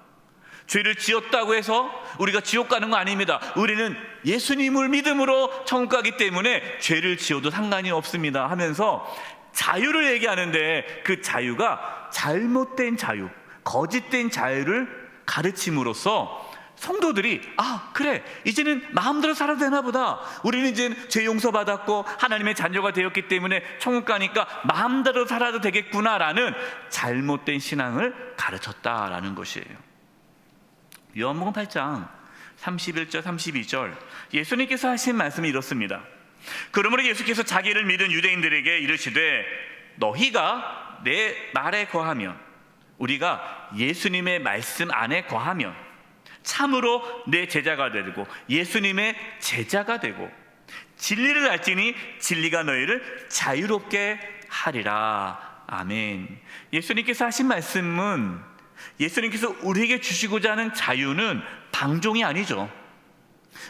죄를 지었다고 해서 우리가 지옥 가는 거 아닙니다. 우리는 예수님을 믿음으로 천국 가기 때문에 죄를 지어도 상관이 없습니다 하면서 자유를 얘기하는데, 그 자유가 잘못된 자유, 거짓된 자유를 가르침으로써 성도들이 그래, 이제는 마음대로 살아도 되나 보다. 우리는 이제 죄 용서받았고 하나님의 자녀가 되었기 때문에 천국 가니까 마음대로 살아도 되겠구나라는 잘못된 신앙을 가르쳤다라는 것이에요. 요한복음 8장 31절 32절 예수님께서 하신 말씀이 이렇습니다. 그러므로 예수께서 자기를 믿은 유대인들에게 이르시되 너희가 내 말에 거하면, 우리가 예수님의 말씀 안에 거하면 참으로 내 제자가 되고 예수님의 제자가 되고 진리를 알지니 진리가 너희를 자유롭게 하리라. 아멘. 예수님께서 하신 말씀은 예수님께서 우리에게 주시고자 하는 자유는 방종이 아니죠.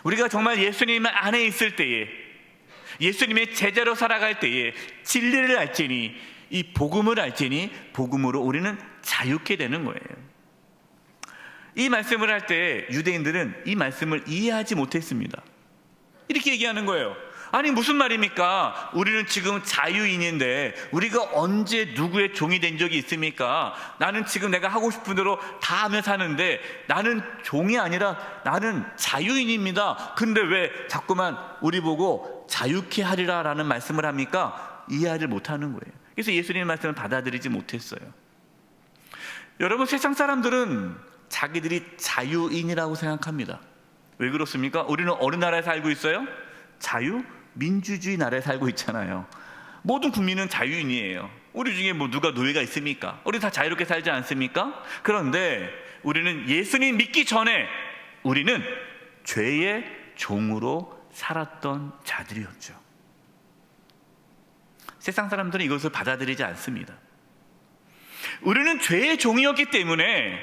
우리가 정말 예수님 안에 있을 때에, 예수님의 제자로 살아갈 때에 진리를 알지니, 이 복음을 알지니 복음으로 우리는 자유케 되는 거예요. 이 말씀을 할 때 유대인들은 이 말씀을 이해하지 못했습니다. 이렇게 얘기하는 거예요. 아니 무슨 말입니까? 우리는 지금 자유인인데 우리가 언제 누구의 종이 된 적이 있습니까? 나는 지금 내가 하고 싶은 대로 다 하며 사는데 나는 종이 아니라 나는 자유인입니다. 근데 왜 자꾸만 우리 보고 자유케 하리라 라는 말씀을 합니까? 이해를 못하는 거예요. 그래서 예수님의 말씀을 받아들이지 못했어요. 여러분, 세상 사람들은 자기들이 자유인이라고 생각합니다. 왜 그렇습니까? 우리는 어느 나라에 살고 있어요? 자유민주주의 나라에 살고 있잖아요. 모든 국민은 자유인이에요. 우리 중에 뭐 누가 노예가 있습니까? 우리 다 자유롭게 살지 않습니까? 그런데 우리는 예수님 믿기 전에 우리는 죄의 종으로 살았던 자들이었죠. 세상 사람들은 이것을 받아들이지 않습니다. 우리는 죄의 종이었기 때문에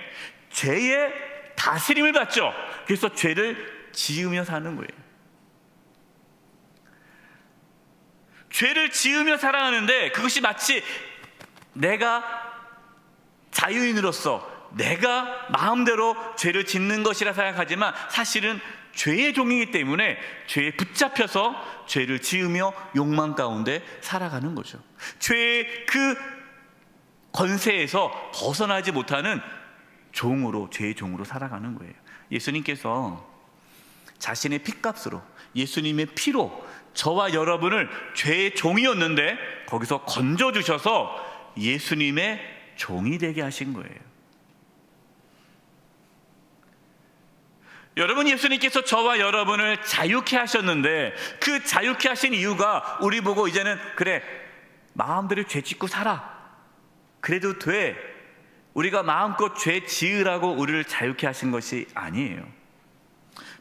죄의 다스림을 받죠. 그래서 죄를 지으며 사는 거예요. 죄를 지으며 살아가는데 그것이 마치 내가 자유인으로서 내가 마음대로 죄를 짓는 것이라 생각하지만 사실은 죄의 종이기 때문에 죄에 붙잡혀서 죄를 지으며 욕망 가운데 살아가는 거죠. 죄의 그 권세에서 벗어나지 못하는 종으로, 죄의 종으로 살아가는 거예요. 예수님께서 자신의 피값으로, 예수님의 피로 저와 여러분을 죄의 종이었는데 거기서 건져주셔서 예수님의 종이 되게 하신 거예요. 여러분, 예수님께서 저와 여러분을 자유케 하셨는데 그 자유케 하신 이유가 우리 보고 이제는 그래 마음대로 죄 짓고 살아, 그래도 돼, 우리가 마음껏 죄 지으라고 우리를 자유케 하신 것이 아니에요.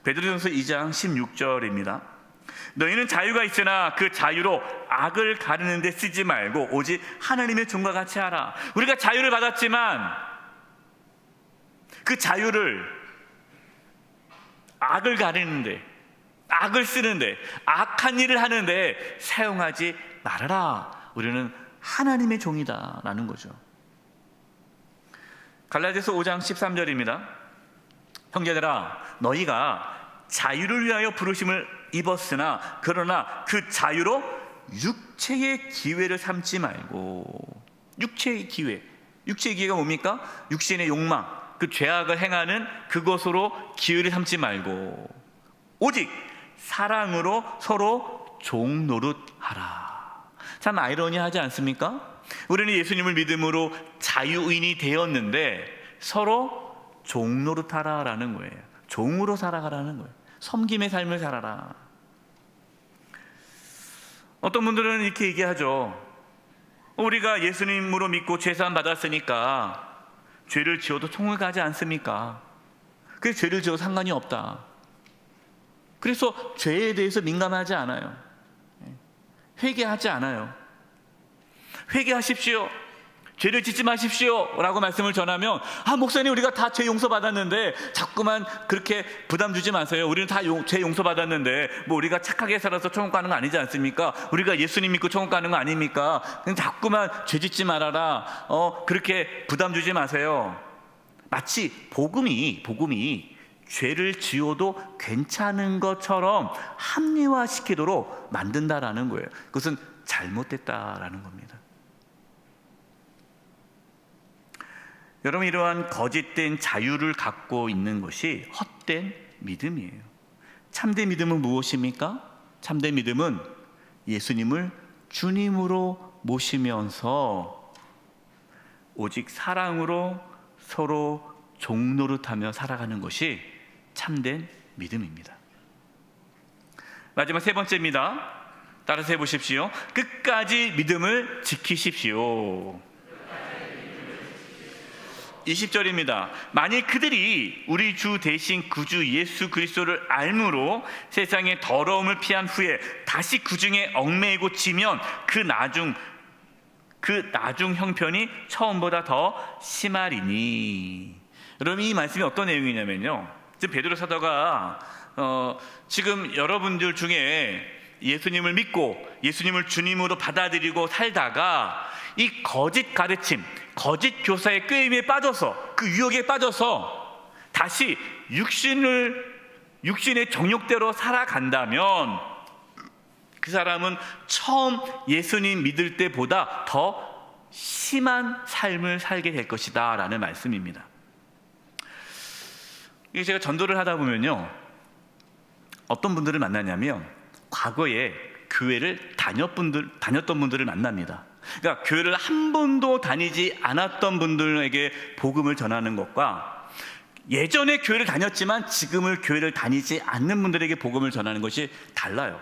베드로전서 2장 16절입니다. 너희는 자유가 있으나 그 자유로 악을 가르는 데 쓰지 말고 오직 하나님의 종과 같이 하라. 우리가 자유를 받았지만 그 자유를 악을 가르는데, 악을 쓰는데, 악한 일을 하는데 사용하지 말아라. 우리는 하나님의 종이다라는 거죠. 갈라디아서 5장 13절입니다. 형제들아, 너희가 자유를 위하여 부르심을 입었으나 그러나 그 자유로 육체의 기회를 삼지 말고. 육체의 기회, 육체의 기회가 뭡니까? 육신의 욕망, 그 죄악을 행하는 그것으로 기회를 삼지 말고 오직 사랑으로 서로 종 노릇하라. 참 아이러니하지 않습니까? 우리는 예수님을 믿음으로 자유인이 되었는데 서로 종 노릇하라라는 거예요. 종으로 살아가라는 거예요. 섬김의 삶을 살아라. 어떤 분들은 이렇게 얘기하죠. 우리가 예수님으로 믿고 죄사함 받았으니까 죄를 지어도 총을 가지 않습니까? 그래서 죄를 지어도 상관이 없다. 그래서 죄에 대해서 민감하지 않아요. 회개하지 않아요. 회개하십시오, 죄를 짓지 마십시오 라고 말씀을 전하면, 아 목사님 우리가 다 죄 용서 받았는데 자꾸만 그렇게 부담 주지 마세요. 우리는 다 죄 용서 받았는데 뭐 우리가 착하게 살아서 천국 가는 거 아니지 않습니까? 우리가 예수님 믿고 천국 가는 거 아닙니까? 그냥 자꾸만 죄 짓지 말아라, 그렇게 부담 주지 마세요. 마치 복음이 죄를 지어도 괜찮은 것처럼 합리화시키도록 만든다라는 거예요. 그것은 잘못됐다라는 겁니다. 여러분, 이러한 거짓된 자유를 갖고 있는 것이 헛된 믿음이에요. 참된 믿음은 무엇입니까? 참된 믿음은 예수님을 주님으로 모시면서 오직 사랑으로 서로 종노릇하며 살아가는 것이 참된 믿음입니다. 마지막 세 번째입니다. 따라서 해보십시오. 끝까지 믿음을 지키십시오. 20절입니다. 만일 그들이 우리 주 대신 구주 예수 그리스도를 알므로 세상의 더러움을 피한 후에 다시 그 중에 얽매이고 지면 그 나중 형편이 처음보다 더 심하리니. 여러분, 이 말씀이 어떤 내용이냐면요, 지금 베드로 사도가 지금 여러분들 중에 예수님을 믿고 예수님을 주님으로 받아들이고 살다가 이 거짓 가르침, 거짓 교사의 꾀임에 빠져서, 그 유혹에 빠져서 다시 육신의 정욕대로 살아간다면 그 사람은 처음 예수님 믿을 때보다 더 심한 삶을 살게 될 것이다 라는 말씀입니다. 이게 제가 전도를 하다 보면요, 어떤 분들을 만나냐면 과거에 교회를 다녔던 분들을 만납니다. 그러니까 교회를 한 번도 다니지 않았던 분들에게 복음을 전하는 것과 예전에 교회를 다녔지만 지금은 교회를 다니지 않는 분들에게 복음을 전하는 것이 달라요.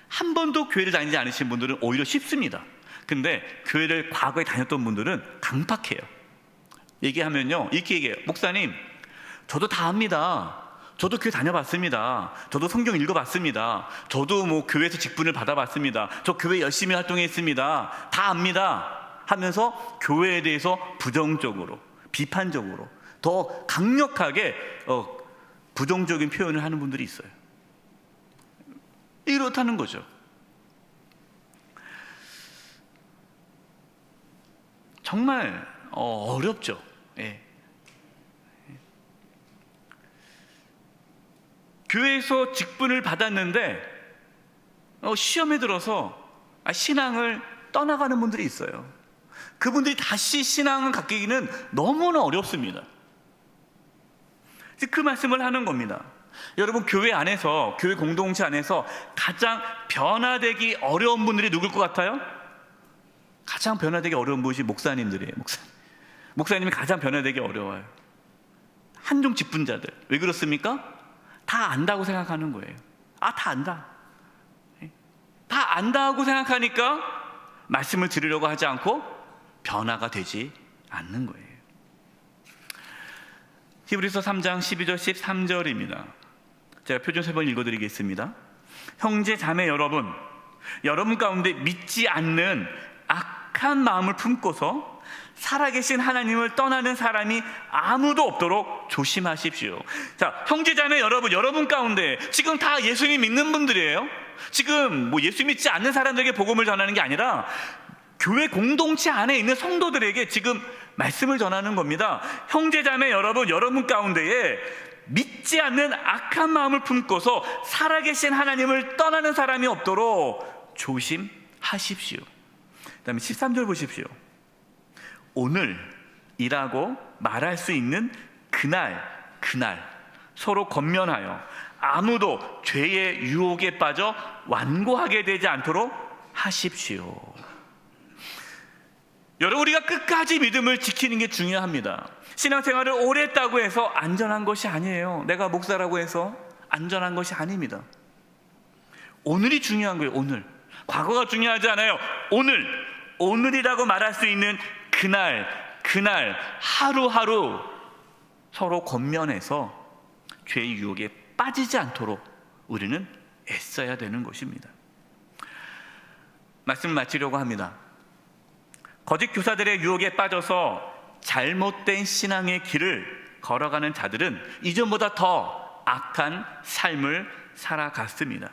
한 번도 교회를 다니지 않으신 분들은 오히려 쉽습니다. 근데 교회를 과거에 다녔던 분들은 강팍해요. 얘기하면요, 이렇게 얘기해요. 목사님, 저도 다 압니다. 저도 교회 다녀봤습니다. 저도 성경 읽어봤습니다. 저도 뭐 교회에서 직분을 받아봤습니다. 저 교회 열심히 활동했습니다. 다 압니다. 하면서 교회에 대해서 부정적으로, 비판적으로, 더 강력하게 부정적인 표현을 하는 분들이 있어요. 이렇다는 거죠. 정말 어렵죠. 예. 교회에서 직분을 받았는데 시험에 들어서 신앙을 떠나가는 분들이 있어요. 그분들이 다시 신앙을 갖기는 너무나 어렵습니다. 그 말씀을 하는 겁니다. 여러분, 교회 안에서, 교회 공동체 안에서 가장 변화되기 어려운 분들이 누굴 것 같아요? 가장 변화되기 어려운 분이 목사님들이에요. 목사님이 가장 변화되기 어려워요. 한종 직분자들. 왜 그렇습니까? 다 안다고 생각하는 거예요. 다 안다. 다 안다고 생각하니까 말씀을 들으려고 하지 않고 변화가 되지 않는 거예요. 히브리서 3장 12절 13절입니다. 제가 표준 3번 읽어드리겠습니다. 형제 자매 여러분 가운데 믿지 않는 악한 마음을 품고서 살아계신 하나님을 떠나는 사람이 아무도 없도록 조심하십시오. 자, 형제자매 여러분 가운데 지금 다 예수님 믿는 분들이에요. 지금 뭐 예수 믿지 않는 사람들에게 복음을 전하는 게 아니라 교회 공동체 안에 있는 성도들에게 지금 말씀을 전하는 겁니다. 형제자매 여러분 가운데에 믿지 않는 악한 마음을 품고서 살아계신 하나님을 떠나는 사람이 없도록 조심하십시오. 그 다음에 13절 보십시오. 오늘이라고 말할 수 있는 그날 서로 권면하여 아무도 죄의 유혹에 빠져 완고하게 되지 않도록 하십시오. 여러분, 우리가 끝까지 믿음을 지키는 게 중요합니다. 신앙생활을 오래 했다고 해서 안전한 것이 아니에요. 내가 목사라고 해서 안전한 것이 아닙니다. 오늘이 중요한 거예요. 오늘. 과거가 중요하지 않아요. 오늘이라고 말할 수 있는 그날 하루하루 서로 권면해서 죄의 유혹에 빠지지 않도록 우리는 애써야 되는 것입니다. 말씀을 마치려고 합니다. 거짓 교사들의 유혹에 빠져서 잘못된 신앙의 길을 걸어가는 자들은 이전보다 더 악한 삶을 살아갔습니다.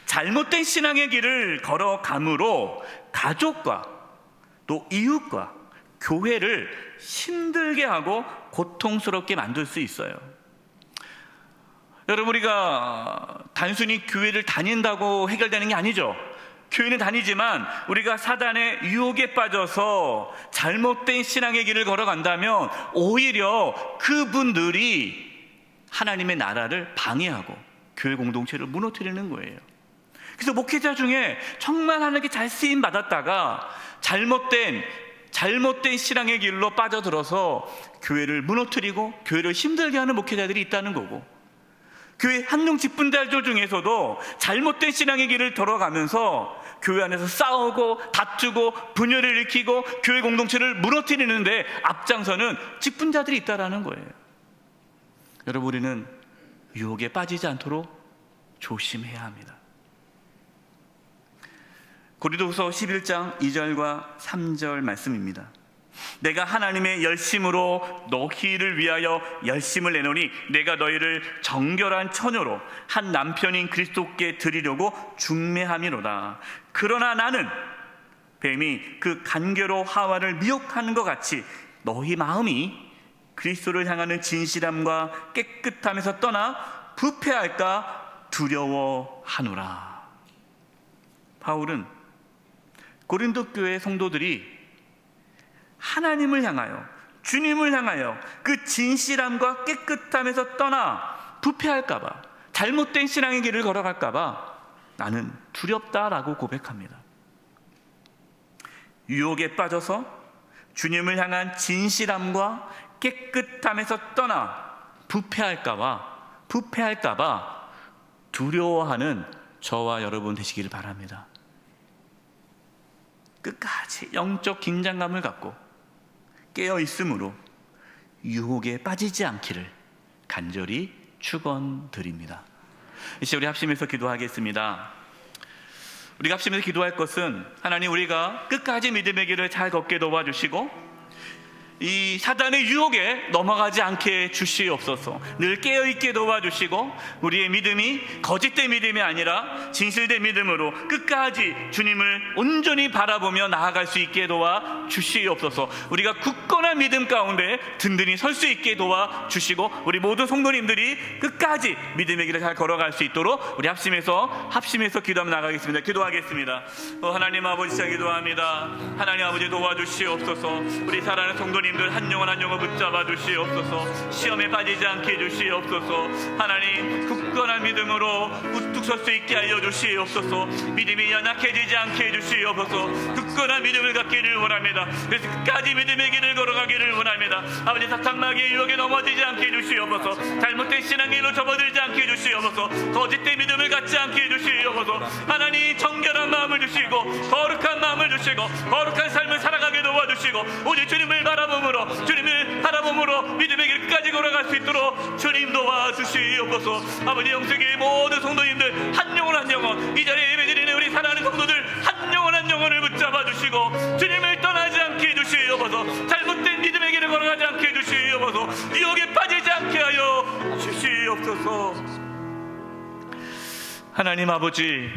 잘못된 신앙의 길을 걸어감으로 가족과 또 이웃과 교회를 힘들게 하고 고통스럽게 만들 수 있어요. 여러분, 우리가 단순히 교회를 다닌다고 해결되는 게 아니죠. 교회는 다니지만 우리가 사단의 유혹에 빠져서 잘못된 신앙의 길을 걸어간다면 오히려 그분들이 하나님의 나라를 방해하고 교회 공동체를 무너뜨리는 거예요. 그래서 목회자 중에 정말 하나님께 잘 쓰임 받았다가 잘못된 신앙의 길로 빠져들어서 교회를 무너뜨리고 교회를 힘들게 하는 목회자들이 있다는 거고, 교회 한중 직분자들 중에서도 잘못된 신앙의 길을 걸어가면서 교회 안에서 싸우고 다투고 분열을 일으키고 교회 공동체를 무너뜨리는데 앞장서는 직분자들이 있다라는 거예요. 여러분, 우리는 유혹에 빠지지 않도록 조심해야 합니다. 고린도후서 11장 2절과 3절 말씀입니다. 내가 하나님의 열심으로 너희를 위하여 열심을 내노니 내가 너희를 정결한 처녀로 한 남편인 그리스도께 드리려고 중매함이로다. 그러나 나는 뱀이 그 간계로 하와를 미혹하는 것 같이 너희 마음이 그리스도를 향하는 진실함과 깨끗함에서 떠나 부패할까 두려워하노라. 바울은 고린도 교회 성도들이 하나님을 향하여, 주님을 향하여 그 진실함과 깨끗함에서 떠나 부패할까봐, 잘못된 신앙의 길을 걸어갈까봐 나는 두렵다라고 고백합니다. 유혹에 빠져서 주님을 향한 진실함과 깨끗함에서 떠나 부패할까봐 두려워하는 저와 여러분 되시기를 바랍니다. 끝까지 영적 긴장감을 갖고 깨어 있으므로 유혹에 빠지지 않기를 간절히 축원드립니다. 이제 우리 합심해서 기도하겠습니다. 우리가 합심해서 기도할 것은 하나님, 우리가 끝까지 믿음의 길을 잘 걷게 도와주시고 이 사단의 유혹에 넘어가지 않게 주시옵소서. 늘 깨어있게 도와주시고 우리의 믿음이 거짓된 믿음이 아니라 진실된 믿음으로 끝까지 주님을 온전히 바라보며 나아갈 수 있게 도와주시옵소서. 우리가 굳건한 믿음 가운데 든든히 설 수 있게 도와주시고 우리 모든 성도님들이 끝까지 믿음의 길을 잘 걸어갈 수 있도록 우리 합심해서 기도하며 나가겠습니다. 기도하겠습니다. 하나님 아버지, 제가 기도합니다. 하나님 아버지, 도와주시옵소서. 우리 사랑하는 성도님들 한 영혼 한 영혼 붙잡아 주시옵소서. 시험에 빠지지 않게 해주시옵소서. 하나님, 굳건한 믿음으로 우뚝 설 수 있게 하여 주시옵소서. 믿음이 연약해지지 않게 해주시옵소서. 굳건한 믿음을 갖기를 원합니다. 그래서 끝까지 믿음의 길을 걸어가기를 원합니다. 아버지, 사탄마귀의 유혹에 넘어지지 않게 해주시옵소서. 잘못된 신앙길로 접어들지 않게 해주시옵소서. 거짓된 믿음을 갖지 않게 해주시옵소서. 하나님, 정결한 마음을 주시고 거룩한 마음을 주시고 거룩한 삶을 살아가게 도와주시고 오직 주님을 바라봄으로 믿음의 길 끝까지 걸어갈 수 있도록 주님 도와주시옵소서. 아버지, 영sek의 모든 성도님들 한 영혼 한 영혼, 이 자리에 예배드리는 우리 사랑하는 성도들 한 영혼 한 영혼을 붙잡아 주시고 주님을 떠나지 않게 해주시옵소서. 잘못된 믿음의 길을 걸어가지 않게 해주시옵소서. 유혹에 빠지지 않게 하여 주시옵소서. 하나님 아버지,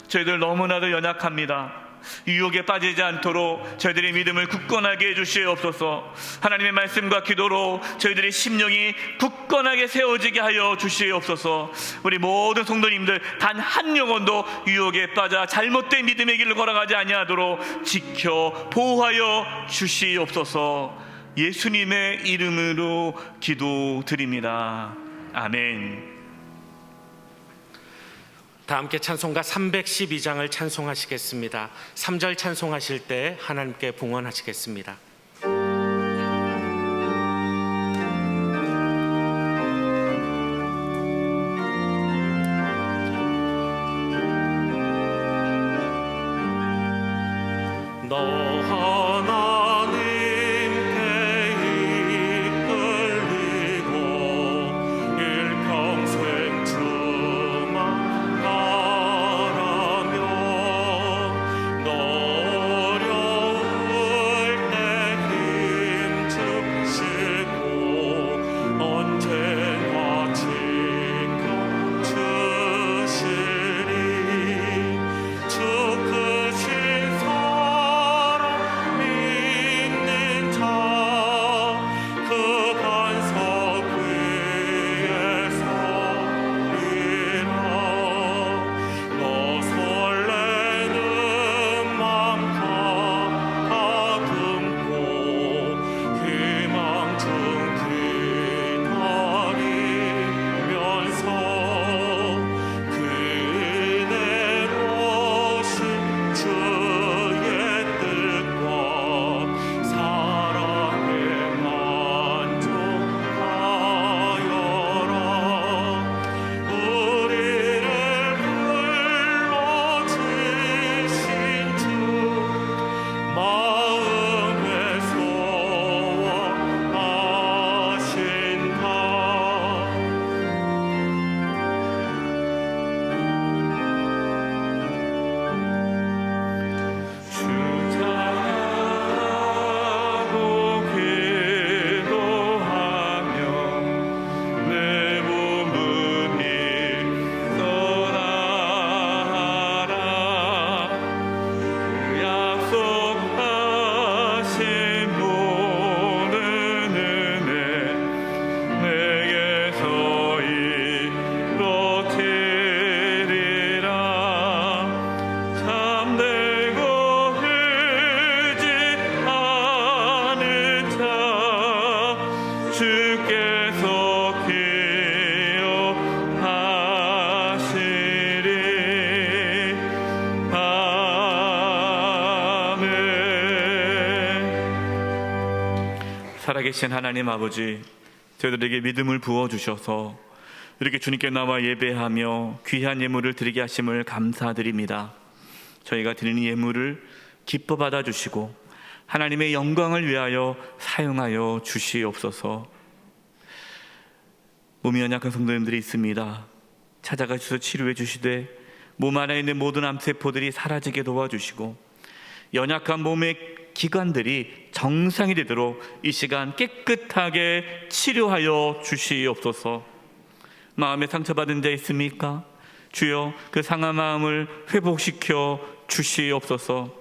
저희들 너무나도 연약합니다. 유혹에 빠지지 않도록 저희들의 믿음을 굳건하게 해주시옵소서. 하나님의 말씀과 기도로 저희들의 심령이 굳건하게 세워지게 하여 주시옵소서. 우리 모든 성도님들 단 한 영혼도 유혹에 빠져 잘못된 믿음의 길을 걸어가지 아니하도록 지켜 보호하여 주시옵소서. 예수님의 이름으로 기도드립니다. 아멘. 다 함께 찬송가 312장을 찬송하시겠습니다. 3절 찬송하실 때 하나님께 봉헌하시겠습니다. 주 크신 사랑 살아계신 하나님 아버지, 저희들에게 믿음을 부어주셔서 이렇게 주님께 나와 예배하며 귀한 예물을 드리게 하심을 감사드립니다. 저희가 드리는 예물을 기뻐 받아주시고 하나님의 영광을 위하여 사용하여 주시옵소서. 몸이 연약한 성도님들이 있습니다. 찾아가 주셔서 치료해 주시되 몸 안에 있는 모든 암세포들이 사라지게 도와주시고 연약한 몸의 기관들이 정상이 되도록 이 시간 깨끗하게 치료하여 주시옵소서. 마음에 상처받은 자 있습니까? 주여 그 상한 마음을 회복시켜 주시옵소서.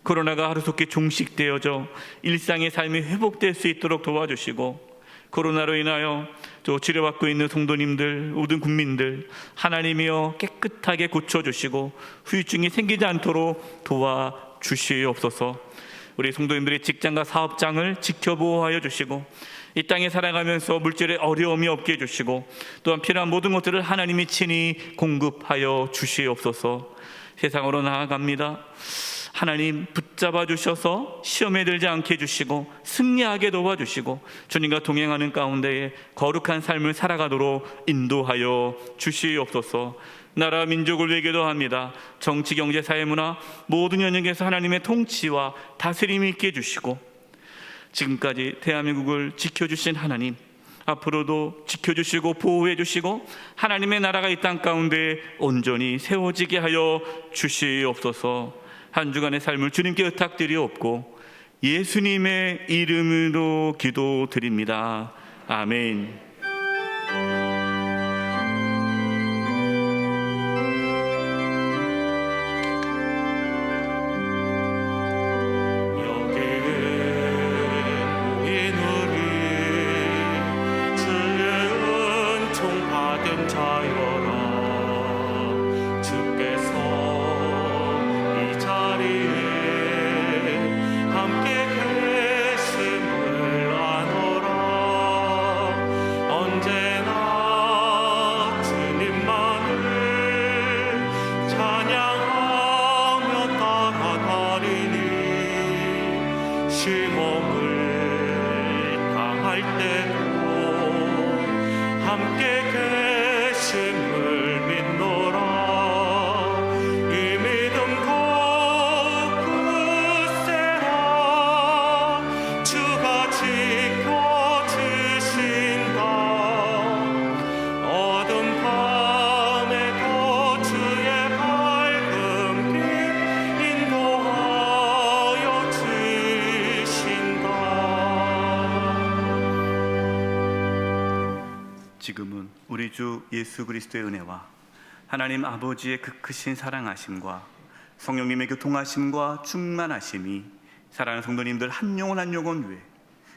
코로나가 하루속히 종식되어져 일상의 삶이 회복될 수 있도록 도와주시고 코로나로 인하여 또 치료받고 있는 성도님들, 모든 국민들 하나님이여 깨끗하게 고쳐주시고 후유증이 생기지 않도록 도와주시옵소서. 우리 성도님들의 직장과 사업장을 지켜보호하여 주시고 이 땅에 살아가면서 물질의 어려움이 없게 해주시고 또한 필요한 모든 것들을 하나님이 친히 공급하여 주시옵소서. 세상으로 나아갑니다. 하나님 붙잡아 주셔서 시험에 들지 않게 해주시고 승리하게 도와주시고 주님과 동행하는 가운데에 거룩한 삶을 살아가도록 인도하여 주시옵소서. 나라 민족을 위해 기도합니다. 정치, 경제, 사회, 문화 모든 영역에서 하나님의 통치와 다스림이 있게 해주시고 지금까지 대한민국을 지켜주신 하나님, 앞으로도 지켜주시고 보호해 주시고 하나님의 나라가 이 땅 가운데 온전히 세워지게 하여 주시옵소서. 한 주간의 삶을 주님께 의탁드리옵고 예수님의 이름으로 기도드립니다. 아멘. 지금은 우리 주 예수 그리스도의 은혜와 하나님 아버지의 그 크신 사랑하심과 성령님의 교통하심과 충만하심이 사랑하는 성도님들 한 영혼 한 영혼 위에,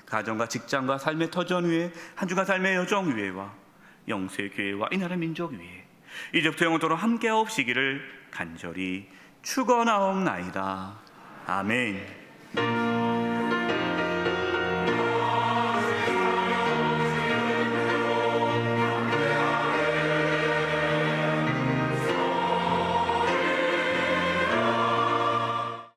가정과 직장과 삶의 터전 위에, 한 주간 삶의 여정 위에와 영수의 교회와 이 나라 민족 위에 이제부터 영원토록 함께하옵시기를 간절히 축원하옵나이다. 아멘.